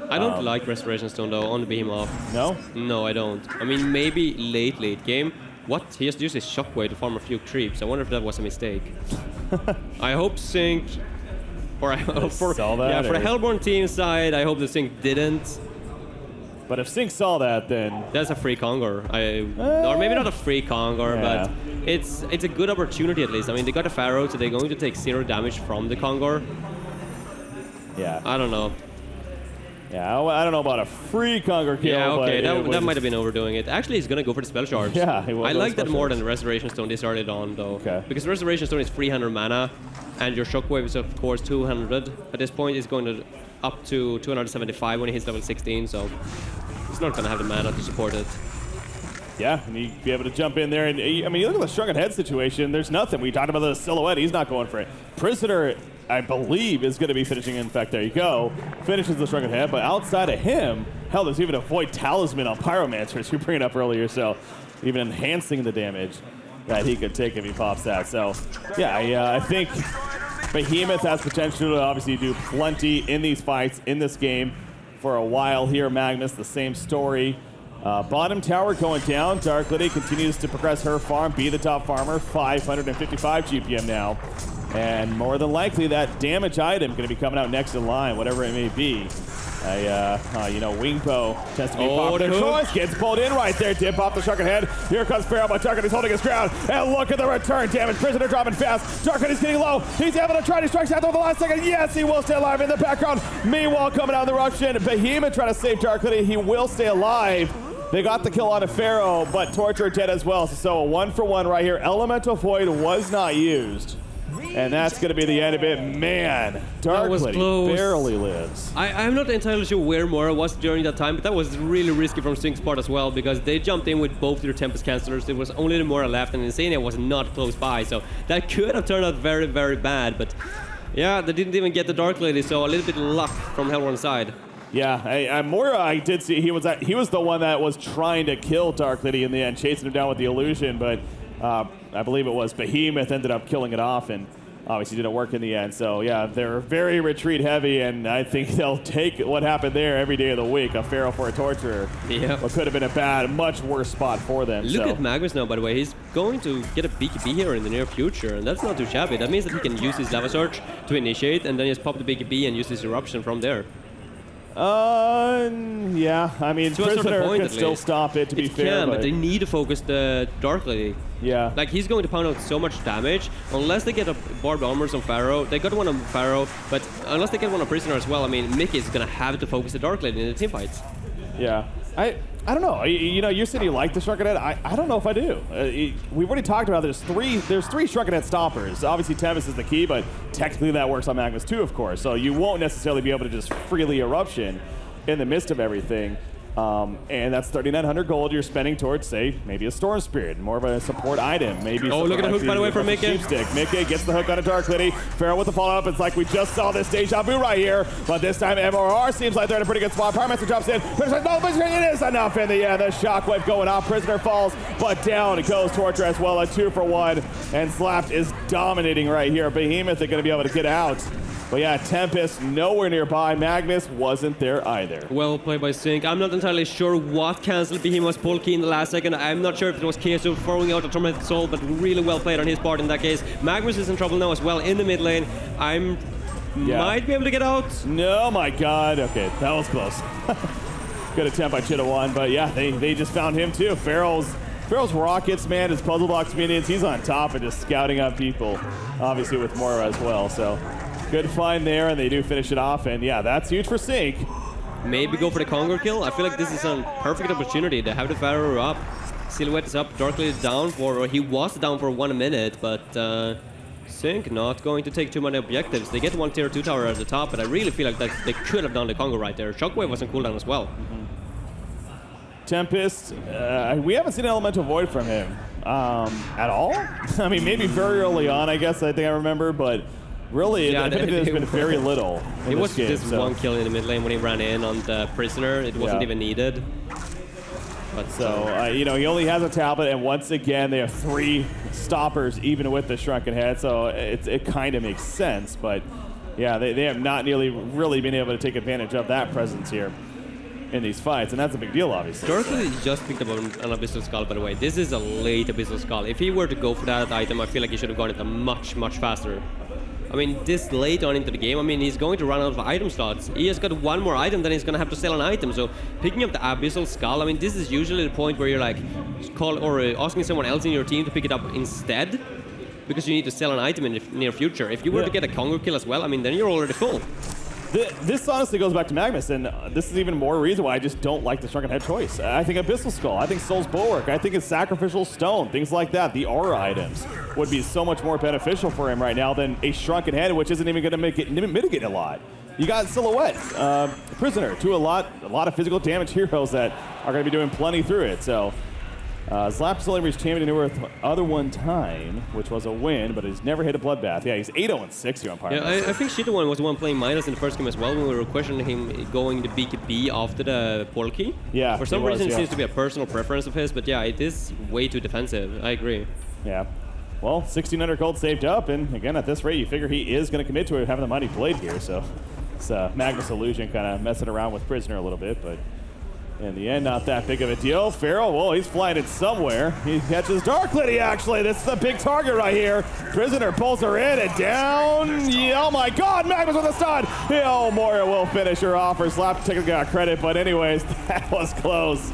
I don't like Restoration Stone though on the Behemoth. No? No, I don't. I mean, maybe late game. What? He has to use his Shockwave to farm a few creeps. I wonder if that was a mistake. I hope Sync, or I hope for the Hellborn team side, I hope the Sync didn't. But if Sync saw that, then that's a free Conger. Or maybe not a free Conger, but it's a good opportunity at least. I mean, they got a Pharaoh, so they're going to take 0 damage from the Conger. Yeah. I don't know. Yeah, I don't know about a free Conger kill. Yeah, okay, that might have been overdoing it. Actually, he's going to go for the Spell Charge. Yeah, he will. I like that more than the Restoration Stone they started on, though. Okay. Because Restoration Stone is 300 mana, and your Shockwave is, of course, 200. At this point, it's going to up to 275 when he hits level 16, so he's not going to have the mana to support it. Yeah, and you'd be able to jump in there. And I mean, you look at the Shrunken Head situation, there's nothing. We talked about the Silhouette. He's not going for it. Prisoner, I believe, is going to be finishing. In fact, there you go. Finishes the Shrunken Head. But outside of him, hell, there's even a Void Talisman on Pyromancers you bring it up earlier. So even enhancing the damage that he could take if he pops that. So, yeah, I think Behemoth has potential to obviously do plenty in these fights, in this game. For a while here, Magnus, the same story. Bottom tower going down. Dark Lady continues to progress her farm, be the top farmer, 555 GPM now. And more than likely, that damage item going to be coming out next in line, whatever it may be. You know, Wingpo tends to be popular choice. Gets pulled in right there. Dip off the Shrunken Head. Here comes Pharaoh, but Dark Lady's holding his ground. And look at the return damage. Prisoner dropping fast. Dark Lady's getting low. He's able to try to strike out there the last second. Yes, he will stay alive in the background. Meanwhile, coming out of the eruption, Behemoth trying to save Dark Lady. He will stay alive. They got the kill on a Pharaoh, but Torture dead as well. So a 1-for-1 right here. Elemental Void was not used. And that's going to be the end of it. Man, Dark Lady barely lives. I'm not entirely sure where Mora was during that time, but that was really risky from Sync's part as well, because they jumped in with both their Tempest Cancelers. There was only the Mora left, and Insania was not close by. So that could have turned out very, very bad. But yeah, they didn't even get the Dark Lady, so a little bit of luck from Hellborn's side. Yeah, Mora, I did see he was the one that was trying to kill Dark Lady in the end, chasing him down with the illusion, but I believe it was Behemoth ended up killing it off, and obviously didn't work in the end. So yeah, they're very retreat heavy, and I think they'll take what happened there every day of the week. A Pharaoh for a Torturer. Yeah. What could have been a much worse spot for them. Look at Magnus now, by the way. He's going to get a BKB here in the near future, and that's not too shabby. That means that he can use his Lava Surge to initiate, and then just pop the BKB and use his Eruption from there. Yeah. I mean, Prisoner can still stop it, to be fair. But they need to focus the Dark Lady. Yeah. Like, he's going to pound out so much damage. Unless they get a Barbed Armors on Pharaoh. They got one on Pharaoh, but unless they get one on Prisoner as well, I mean, Mickey is going to have to focus the Dark Lady in the team fights. Yeah. I don't know. You know, you said you like the Shrunken Head. I don't know if I do. We've already talked about there's three Shrunken Head stoppers. Obviously, Tempest is the key, but technically that works on Magnus too, of course. So you won't necessarily be able to just freely Eruption in the midst of everything. And that's 3,900 gold you're spending towards, say, maybe a Storm Spirit, more of a support item. Maybe. Oh, look at the hook, by the way, from Mickey. Mickey gets the hook on a Dark Lady. Pharaoh with the follow-up. It's like we just saw this deja vu right here, but this time M.R.R. seems like they're in a pretty good spot. Pyromancer jumps in. Prisoner, no, it is enough in the end. The Shockwave going off. Prisoner falls, but down goes Torture as well. A 2-for-1, and Slapped is dominating right here. Behemoth are going to be able to get out. But yeah, Tempest nowhere nearby. Magnus wasn't there either. Well played by Sync. I'm not entirely sure what canceled Behemoth's pull key in the last second. I'm not sure if it was Kesu throwing out a Tormented Soul, but really well played on his part in that case. Magnus is in trouble now as well in the mid lane. Might be able to get out. No, my God. Okay, that was close. Good attempt by Chita One, but yeah, they just found him too. Pharaoh's Rockets, man, his Puzzle Box minions, he's on top and just scouting out people, obviously with Mora as well. So good find there, and they do finish it off, and yeah, that's huge for Sync. Maybe go for the Conger kill. I feel like this is a perfect opportunity to have the Pharaoh up. Silhouette is up, Dark Lady is down or he was down for 1 minute, but Sync not going to take too many objectives. They get one tier 2 tower at the top, but I really feel like that they could have done the Conger right there. Shockwave was on cooldown as well. Tempest, we haven't seen Elemental Void from him at all. I mean, maybe very early on, I guess, I think I remember, but Really, Yeah, I think there's been very little in It was this game. just one kill in the mid lane when he ran in on the prisoner. It wasn't even needed. But you know, he only has a tablet, and once again, they have 3 stoppers, even with the shrunken head. So it kind of makes sense, but yeah, they have not nearly really been able to take advantage of that presence here in these fights, and that's a big deal, obviously. Darkly just picked up an Abyssal Skull, by the way. This is a late Abyssal Skull. If he were to go for that item, I feel like he should have gone it much faster. I mean, this late on into the game, I mean, he's going to run out of item slots. He has got one more item, then he's going to have to sell an item. So picking up the Abyssal Skull, I mean, this is usually the point where you're like, asking someone else in your team to pick it up instead, because you need to sell an item in the near future. If you were to get a Congo kill as well, I mean, then you're already full. This honestly goes back to Magnus, and this is even more reason why I just don't like the Shrunken Head choice. I think Abyssal Skull, I think Soul's Bulwark, I think his Sacrificial Stone, things like that, the aura items, would be so much more beneficial for him right now than a Shrunken Head, which isn't even going to mitigate a lot. You got Silhouette, Prisoner, 2 a lot of physical damage heroes that are going to be doing plenty through it. So Slap's only reached Champion of Newerth other one time, which was a win, but he's never hit a bloodbath. Yeah, he's 8-0-6 here on Pyro. Yeah, I think Shita was the one playing minus in the first game as well when we were questioning him going the BKB after the portal key. Yeah, for some reason it seems to be a personal preference of his, but yeah, it is way too defensive. I agree. Yeah. Well, 1,600 gold saved up, and again, at this rate, you figure he is going to commit to it, having the money played here. So it's Magnus Illusion kind of messing around with Prisoner a little bit, but in the end, not that big of a deal. Pharaoh, well, he's flying it somewhere. He catches Dark Lady, actually. This is the big target right here. Prisoner pulls her in and down. Yeah, oh my God, Magnus with a stun. Oh, Moira will finish her off. Her Slap got credit, but anyways, that was close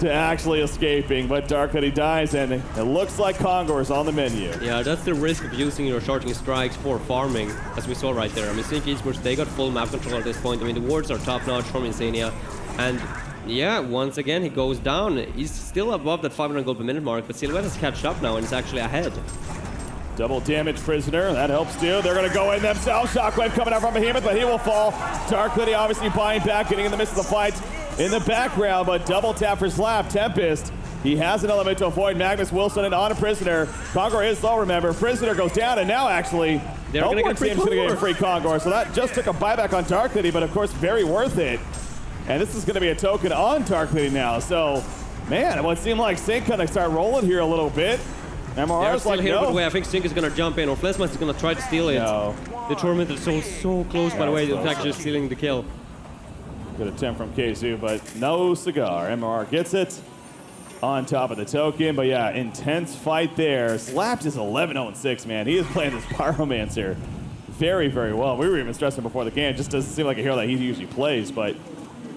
to actually escaping. But Dark Lady dies, and it looks like Congo is on the menu. Yeah, that's the risk of using your shorting strikes for farming, as we saw right there. I mean, Sync Esports, they got full map control at this point. I mean, the wards are top-notch from Insania, and yeah, once again, he goes down. He's still above that 500 gold per minute mark, but Silhouette has catched up now and is actually ahead. Double damage Prisoner, that helps too. They're going to go in themselves. Shockwave coming out from Behemoth, but he will fall. Dark Lady obviously buying back, getting in the midst of the fight in the background, but double tap for Slap. Tempest, he has an element to avoid. Magnus Wilson and on a Prisoner. Congo is low, remember. Prisoner goes down, and now actually, they're going to get free Congo. So that just took a buyback on Dark Lady, but of course, very worth it. And this is going to be a token on Dark Lady now. So, man, it would seem like Sync going to start rolling here a little bit. MRR's like, here, no. By the way, I think Sync is going to jump in, or Flesmas is going to try to steal it. No. The Tormented Soul so close, by the way, to actually stealing the kill. Good attempt from KZU, but no cigar. MRR gets it on top of the token. But yeah, intense fight there. Slaps is 11-0-6, man. He is playing this Pyromancer very, very well. We were even stressing before the game. It just doesn't seem like a hero that he usually plays, but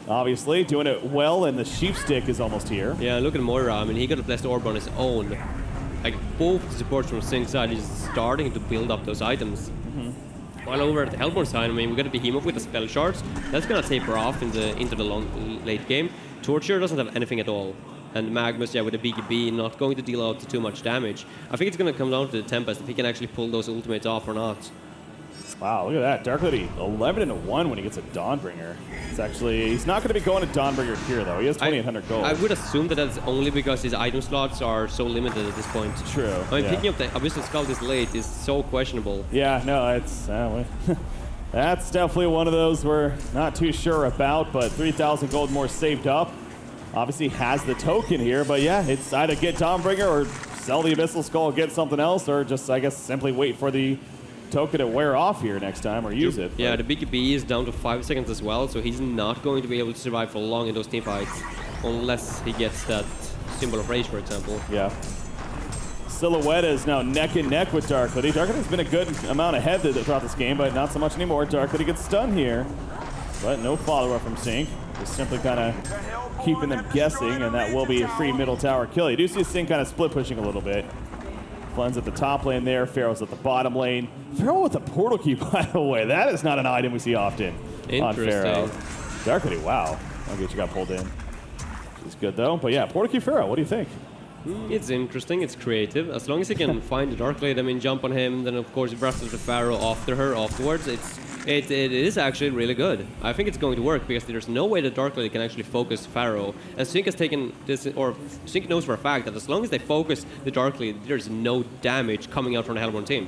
obviously doing it well, and the sheep stick is almost here. Yeah, look at Moira. I mean, he got a blessed orb on his own. Like, both the supports from Sync's side is starting to build up those items. While over at the Hellborn side, I mean, we got a Behemoth with the spell shards. That's gonna taper off into the late game. Torture doesn't have anything at all. And Magnus, yeah, with the BKB, not going to deal out too much damage. I think it's gonna come down to the Tempest, if he can actually pull those ultimates off or not. Wow, look at that. Dark Lady, 11-1 when he gets a Dawnbringer. It's actually, he's not going to be going to Dawnbringer here, though. He has 2,800 gold. I would assume that that's only because his item slots are so limited at this point. True. I mean, picking up the Abyssal Skull this late is so questionable. Yeah, no, it's... that's definitely one of those we're not too sure about, but 3,000 gold more saved up. Obviously has the token here, but yeah, it's either get Dawnbringer or sell the Abyssal Skull, get something else, or just, I guess, simply wait for the token to wear off here next time, or use it. Yeah, the BKB is down to 5 seconds as well, so he's not going to be able to survive for long in those team fights, unless he gets that Symbol of Rage, for example. Yeah. Silhouette is now neck and neck with Dark Lady. Dark Lady's been a good amount ahead throughout this game, but not so much anymore. Dark Lady gets stunned here, but no follow-up from Sync. Just simply kind of keeping them guessing, and that will be a free middle tower kill. You do see Sync kind of split pushing a little bit. Flynn's at the top lane there. Pharaoh's at the bottom lane. Pharaoh with the portal key, by the way. That is not an item we see often on Pharaoh. Dark Lady, wow. I'll get you got pulled in. It's good, though. But yeah, portal key Pharaoh, what do you think? It's interesting, it's creative. As long as he can find the Dark Lady, I mean, jump on him, then of course Breath of the Pharaoh after her afterwards, it is actually really good. I think it's going to work because there's no way the Dark Lady can actually focus Pharaoh. And Sync has taken this, or Sync knows for a fact that as long as they focus the Dark Lady, there's no damage coming out from the Hellborn team.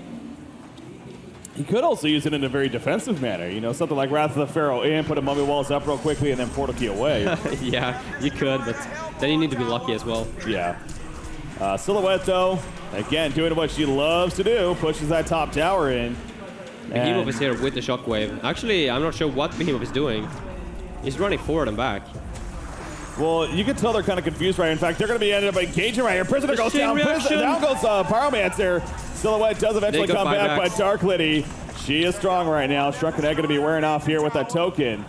He could also use it in a very defensive manner. You know, something like Wrath of the Pharaoh in, put a Mummy Walls up real quickly, and then Portal Key away. Yeah, you could, but then you need to be lucky as well. Yeah. Silhouette, though, again, doing what she loves to do, pushes that top tower in. Behemoth is here with the shockwave. Actually, I'm not sure what Behemoth is doing. He's running forward and back. Well, you can tell they're kind of confused right. In fact, they're going to be ended up engaging right here. Prisoner goes down. Down goes Pyromancer. Silhouette does eventually come back by Dark Liddy. She is strong right now. Struck and Egg going to be wearing off here with that token.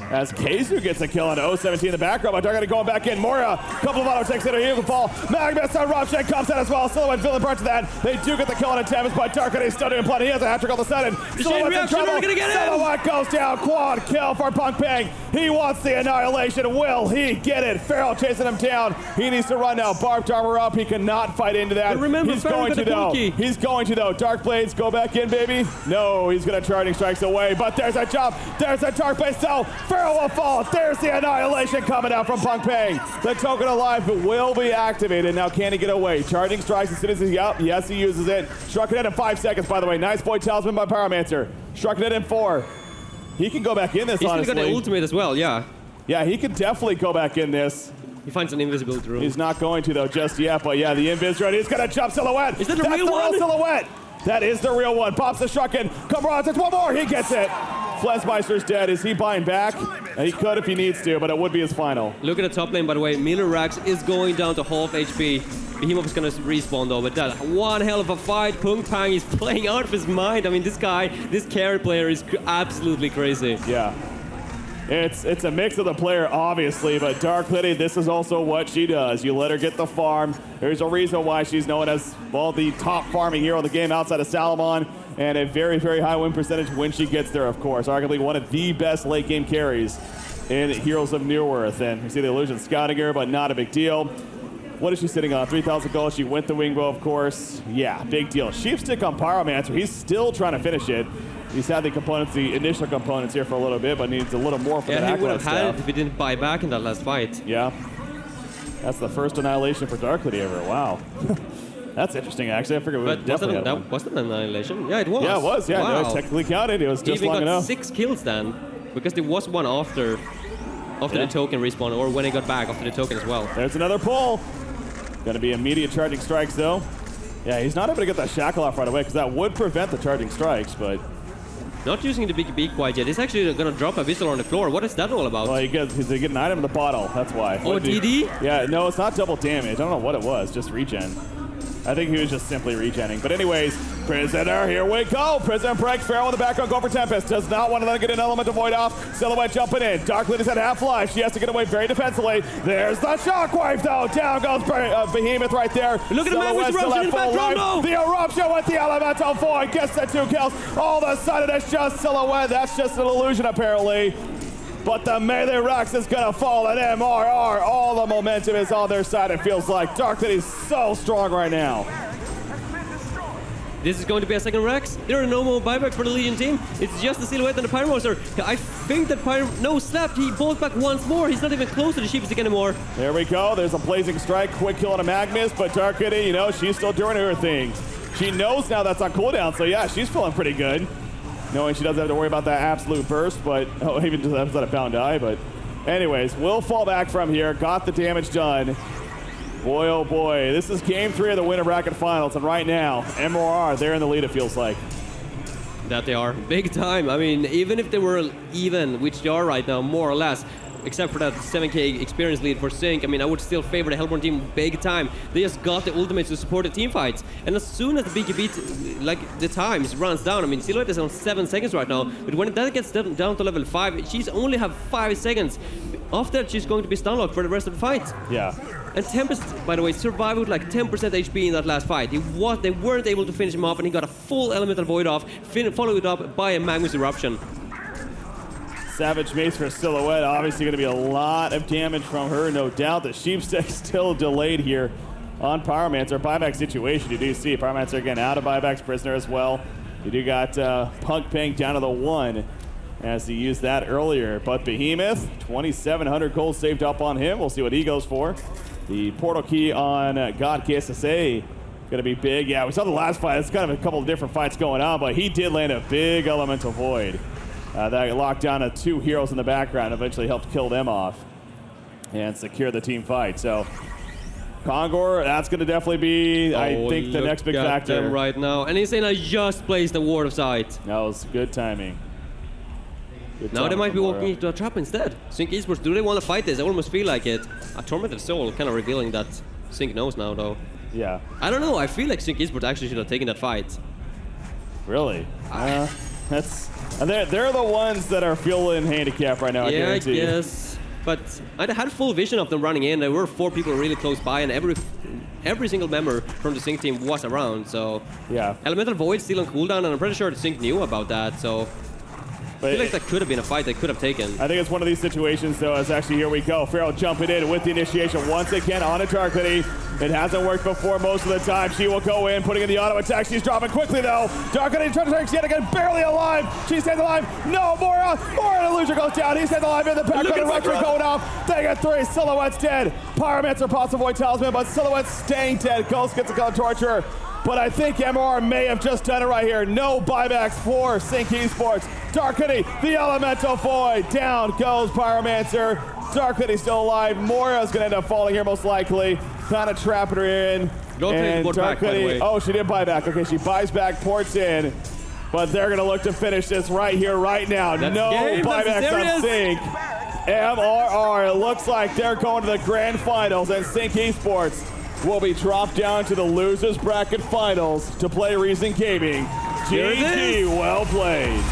As Keizu gets a kill on 017 in the background, but Dark going back in. Moria, couple of auto takes in. He can fall. Magnus on Robshank comes out as well. Silhouette feeling parts of that. They do get the kill on a Tempest, but Dark Liddy still doing plenty. He has a hat trick all of a sudden. Silhouette's in trouble. Silhouette goes down. Quad kill for Punk Pang. He wants the annihilation. Will he get it? Pharaoh chasing him down. He needs to run now. Barbed armor up. He cannot fight into that. Remember, he's going to though. He's going to though. Dark Blades go back in, baby. No, he's going to charging strikes away, but there's a jump. There's a Dark Blade. So Pharaoh will fall. There's the annihilation coming out from Punk Pang. The token of life will be activated. Now, can he get away? Charging strikes as soon as he's up. Yes, he uses it. Struck it in 5 seconds, by the way. Nice boy talisman by Pyromancer. Struck it in 4. He can go back in this, honestly. He's got the ultimate as well, yeah. Yeah, he can definitely go back in this. He finds an invisibility room. He's not going to, though, just yet. But, yeah, the invis run. He's going to jump Silhouette. Is that the real one? Real Silhouette. That is the real one. Pops the Shrunken. Comrades, it's one more. He gets it. Flesmeister's dead. Is he buying back? And he could if he needs to, but it would be his final. Look at the top lane, by the way. Miller Rax is going down to half HP. Behemoth is going to respawn, though, but that one hell of a fight. Punk Pang is playing out of his mind. I mean, this guy, this carry player is absolutely crazy. Yeah. It's a mix of the player, obviously, but Dark Liddy, this is also what she does. You let her get the farm. There's a reason why she's known as, well, the top farming hero in the game outside of Salamon, and a very, very high win percentage when she gets there, of course. Arguably one of the best late game carries in Heroes of Newerth. And you see the illusion scouting her, but not a big deal. What is she sitting on? 3,000 gold. She went the Wingbow, of course. Yeah, big deal. Sheepstick on Pyromancer. He's still trying to finish it. He's had the components, the initial components here for a little bit, but needs a little more for that. Yeah, he would have had it if he didn't buy back in that last fight. Yeah. That's the first annihilation for Dark Liddy ever. Wow. That's interesting, actually. I figured we would definitely have one. That wasn't an annihilation. Yeah, it was. Yeah, it was. Yeah, wow. No, technically counted. It was just long enough. He even got 6 kills then, because there was one after the token respawn, or when he got back after the token as well. There's another pull. Going to be immediate charging strikes, though. Yeah, he's not able to get that shackle off right away, because that would prevent the charging strikes, but... Not using the big beak quite yet. He's actually going to drop a Visceral on the floor. What is that all about? Well, he gets an item in the bottle. That's why. Oh, DD? Yeah, no, it's not double damage. I don't know what it was. Just regen. I think he was just simply regenning. But anyways, Prisoner, here we go. Prisoner breaks. Pharaoh in the background, go for Tempest. Does not want to let him get an element to void off. Silhouette jumping in. Dark Liddy's at half life. She has to get away very defensively. There's the shockwave, though. Down goes Behemoth right there. Look at the man with eruption in the background, though. The eruption with the elemental void gets the 2 kills. All of a sudden, it's just Silhouette. That's just an illusion, apparently. But the melee Rex is going to fall at MRR. All the momentum is on their side, it feels like. Dark Liddy's so strong right now. This is going to be a second Rex. There are no more buybacks for the Legion team. It's just the Silhouette and the Pyromancer. I think that No, slapped. He bolts back once more. He's not even close to the Sheepstick anymore. There we go. There's a Blazing Strike. Quick kill on a Magnus. But Dark Liddy, you know, she's still doing her thing. She knows now that's on cooldown. So, yeah, she's feeling pretty good. Knowing she doesn't have to worry about that absolute burst, but even just have a bound eye. But anyways, we'll fall back from here. Got the damage done. Boy, oh boy, this is game 3 of the winner bracket finals, and right now, MRR, they're in the lead, it feels like. That they are, big time. I mean, even if they were even, which they are right now, more or less, except for that 7k experience lead for Sync, I mean, I would still favor the Hellborn team big time. They just got the ultimates to support the team fights. And as soon as the BKB, like, the times runs down, I mean, Silhouette is on 7 seconds right now, but when that gets down to level 5, she's only have 5 seconds. After that, she's going to be stunlocked for the rest of the fight. Yeah. And Tempest, by the way, survived with like 10% HP in that last fight. They weren't able to finish him off, and he got a full Elemental Void off, followed up by a Magnus Eruption. Savage Mace for Silhouette. Obviously going to be a lot of damage from her, no doubt. The Sheepstick still delayed here on Pyromancer. Buyback situation, you do see. Pyromancer again out of buybacks, Prisoner as well. You do got Punk Pang down to the 1 as he used that earlier. But Behemoth, 2,700 gold saved up on him. We'll see what he goes for. The portal key on God KSSA. going to be big. Yeah, we saw the last fight. It's kind of a couple of different fights going on, but he did land a big elemental void. That locked down 2 heroes in the background, eventually helped kill them off and secure the team fight. So Kongor, that's going to definitely be, I think, the next big factor. Them right now. And Insane has just placed the ward of sight. That was good timing. Now they might be walking into a trap instead. Sync Esports, do they want to fight this? I almost feel like it. A Tormented Soul kind of revealing that Sync knows now, though. Yeah. I don't know. I feel like Sync Esports actually should have taken that fight. Really? They're the ones that are feeling handicapped right now, I guarantee. Yeah, I guess. But I had full vision of them running in. There were 4 people really close by, and every single member from the Sync team was around, so... Yeah. Elemental Void still on cooldown, and I'm pretty sure the Sync knew about that, so... I feel like that could have been a fight they could have taken. I think it's one of these situations, though, as actually here we go. Pharaoh jumping in with the initiation once again on a Dark Lady. It hasn't worked before most of the time. She will go in, putting in the auto attack. She's dropping quickly, though. Dark Lady trying to attack yet again, barely alive. She stays alive. No, Mora the loser goes down. He stays alive in the background. The Rupture going off. They get 3. Silhouette's dead. Pyromancer, possible void talisman, but Silhouette's staying dead. Ghost gets a gun torture. But I think M.R.R. may have just done it right here. No buybacks for Sync Esports. Dark Hoodie, the Elemental Void. Down goes Pyromancer. Dark Hoodie still alive. Moira's going to end up falling here most likely. Kind of trapping her in. And Dark Hoodie, oh, she did buy back. Okay, she buys back, ports in. But they're going to look to finish this right here, right now. No buybacks on Sync. M.R.R. It looks like they're going to the grand finals, and Sync Esports will be dropped down to the losers bracket finals to play Reason Gaming. GG, well played.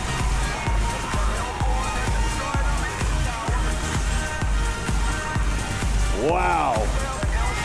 Wow.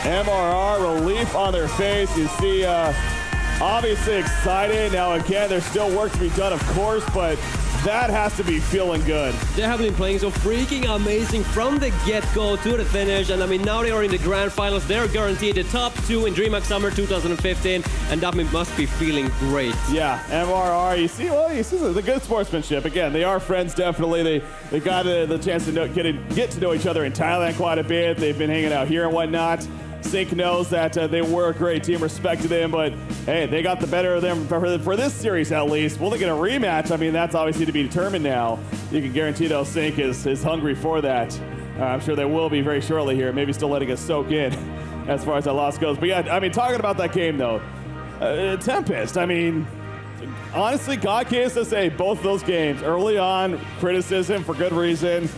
M.R.R. relief on their face. You see, obviously excited. Now again, there's still work to be done, of course, but that has to be feeling good. They have been playing so freaking amazing from the get-go to the finish, and I mean, now they are in the grand finals. They're guaranteed the top 2 in Dreamhack Summer 2015, and that must be feeling great. Yeah, M.R.R. You see the good sportsmanship. Again, they are friends, definitely. They got the chance to get to know each other in Thailand quite a bit. They've been hanging out here and whatnot. Sync knows that they were a great team, respected them, but hey, they got the better of them for this series at least. Will they get a rematch? I mean, that's obviously to be determined now. You can guarantee though Sync is hungry for that. I'm sure they will be very shortly here, maybe still letting us soak in as far as that loss goes. But yeah, I mean, talking about that game though, Tempest, I mean, honestly, God gave us to say both of those games early on, criticism for good reason.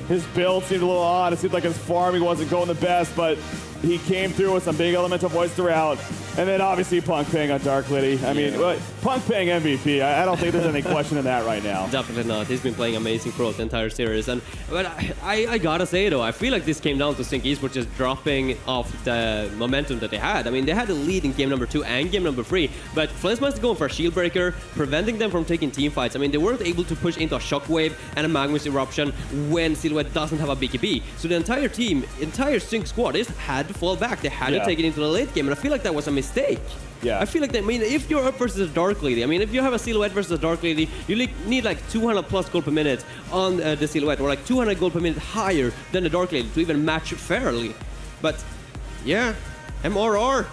His build seemed a little odd. It seemed like his farming wasn't going the best, but he came through with some big elemental voids throughout. And then obviously Punk paying on Dark Lady. I mean, Punk paying MVP. I don't think there's any question in that right now. Definitely not. He's been playing amazing throughout the entire series. But I gotta say though, I feel like this came down to Sync Esports just dropping off the momentum that they had. I mean, they had a lead in game number 2 and game number 3, but Flensmans going for a shield breaker, preventing them from taking team fights. I mean, they weren't able to push into a shockwave and a Magnus eruption when Silhouette doesn't have a BKB. So the entire team, entire Sync squad, just had to fall back. They had to take it into the late game, and I feel like that was a mistake. Yeah. I feel like that, I mean, if you're up versus a Dark Lady, I mean, if you have a Silhouette versus a Dark Lady, you need like 200 plus gold per minute on the Silhouette, or like 200 gold per minute higher than the Dark Lady to even match fairly. But yeah, M.R.R.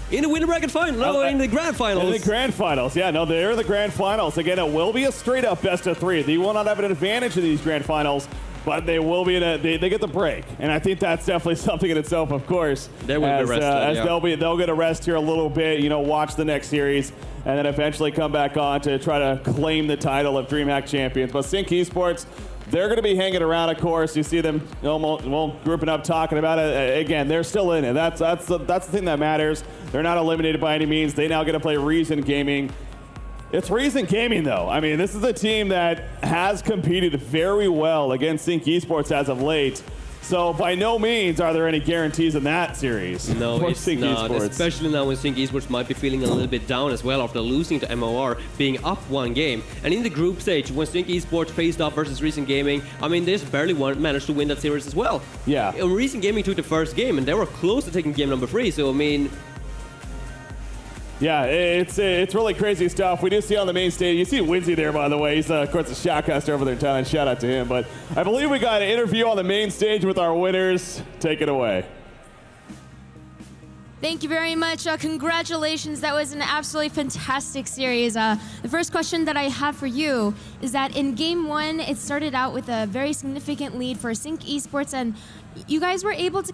in the winner bracket final, no, in the grand finals. In the grand finals, yeah, no, they're the grand finals. Again, it will be a straight up best of 3. They will not have an advantage in these grand finals, but they will be they get the break, and I think that's definitely something in itself. Of course, they will be rested, they'll get a rest here a little bit. You know, watch the next series, and then eventually come back on to try to claim the title of DreamHack champions. But Sync Esports, they're going to be hanging around. Of course, you see them grouping up, talking about it. Again, they're still in it. That's the thing that matters. They're not eliminated by any means. They now get to play Reason Gaming. It's Reason Gaming, though. I mean, this is a team that has competed very well against Sync Esports as of late. So by no means are there any guarantees in that series. No, for it's Sync not. Esports. Especially now when Sync Esports might be feeling a little bit down as well after losing to M.R.R, being up 1 game. And in the group stage, when Sync Esports faced off versus Reason Gaming, I mean, they just barely managed to win that series as well. Yeah. Reason Gaming took the first game, and they were close to taking game number 3. So, I mean... Yeah, it's really crazy stuff. We do see on the main stage, you see Winsy there, by the way. He's, of course, a shoutcaster over there in Thailand. Shout out to him. But I believe we got an interview on the main stage with our winners. Take it away. Thank you very much. Congratulations. That was an absolutely fantastic series. The first question that I have for you is that in Game 1, it started out with a very significant lead for Sync Esports, and you guys were able to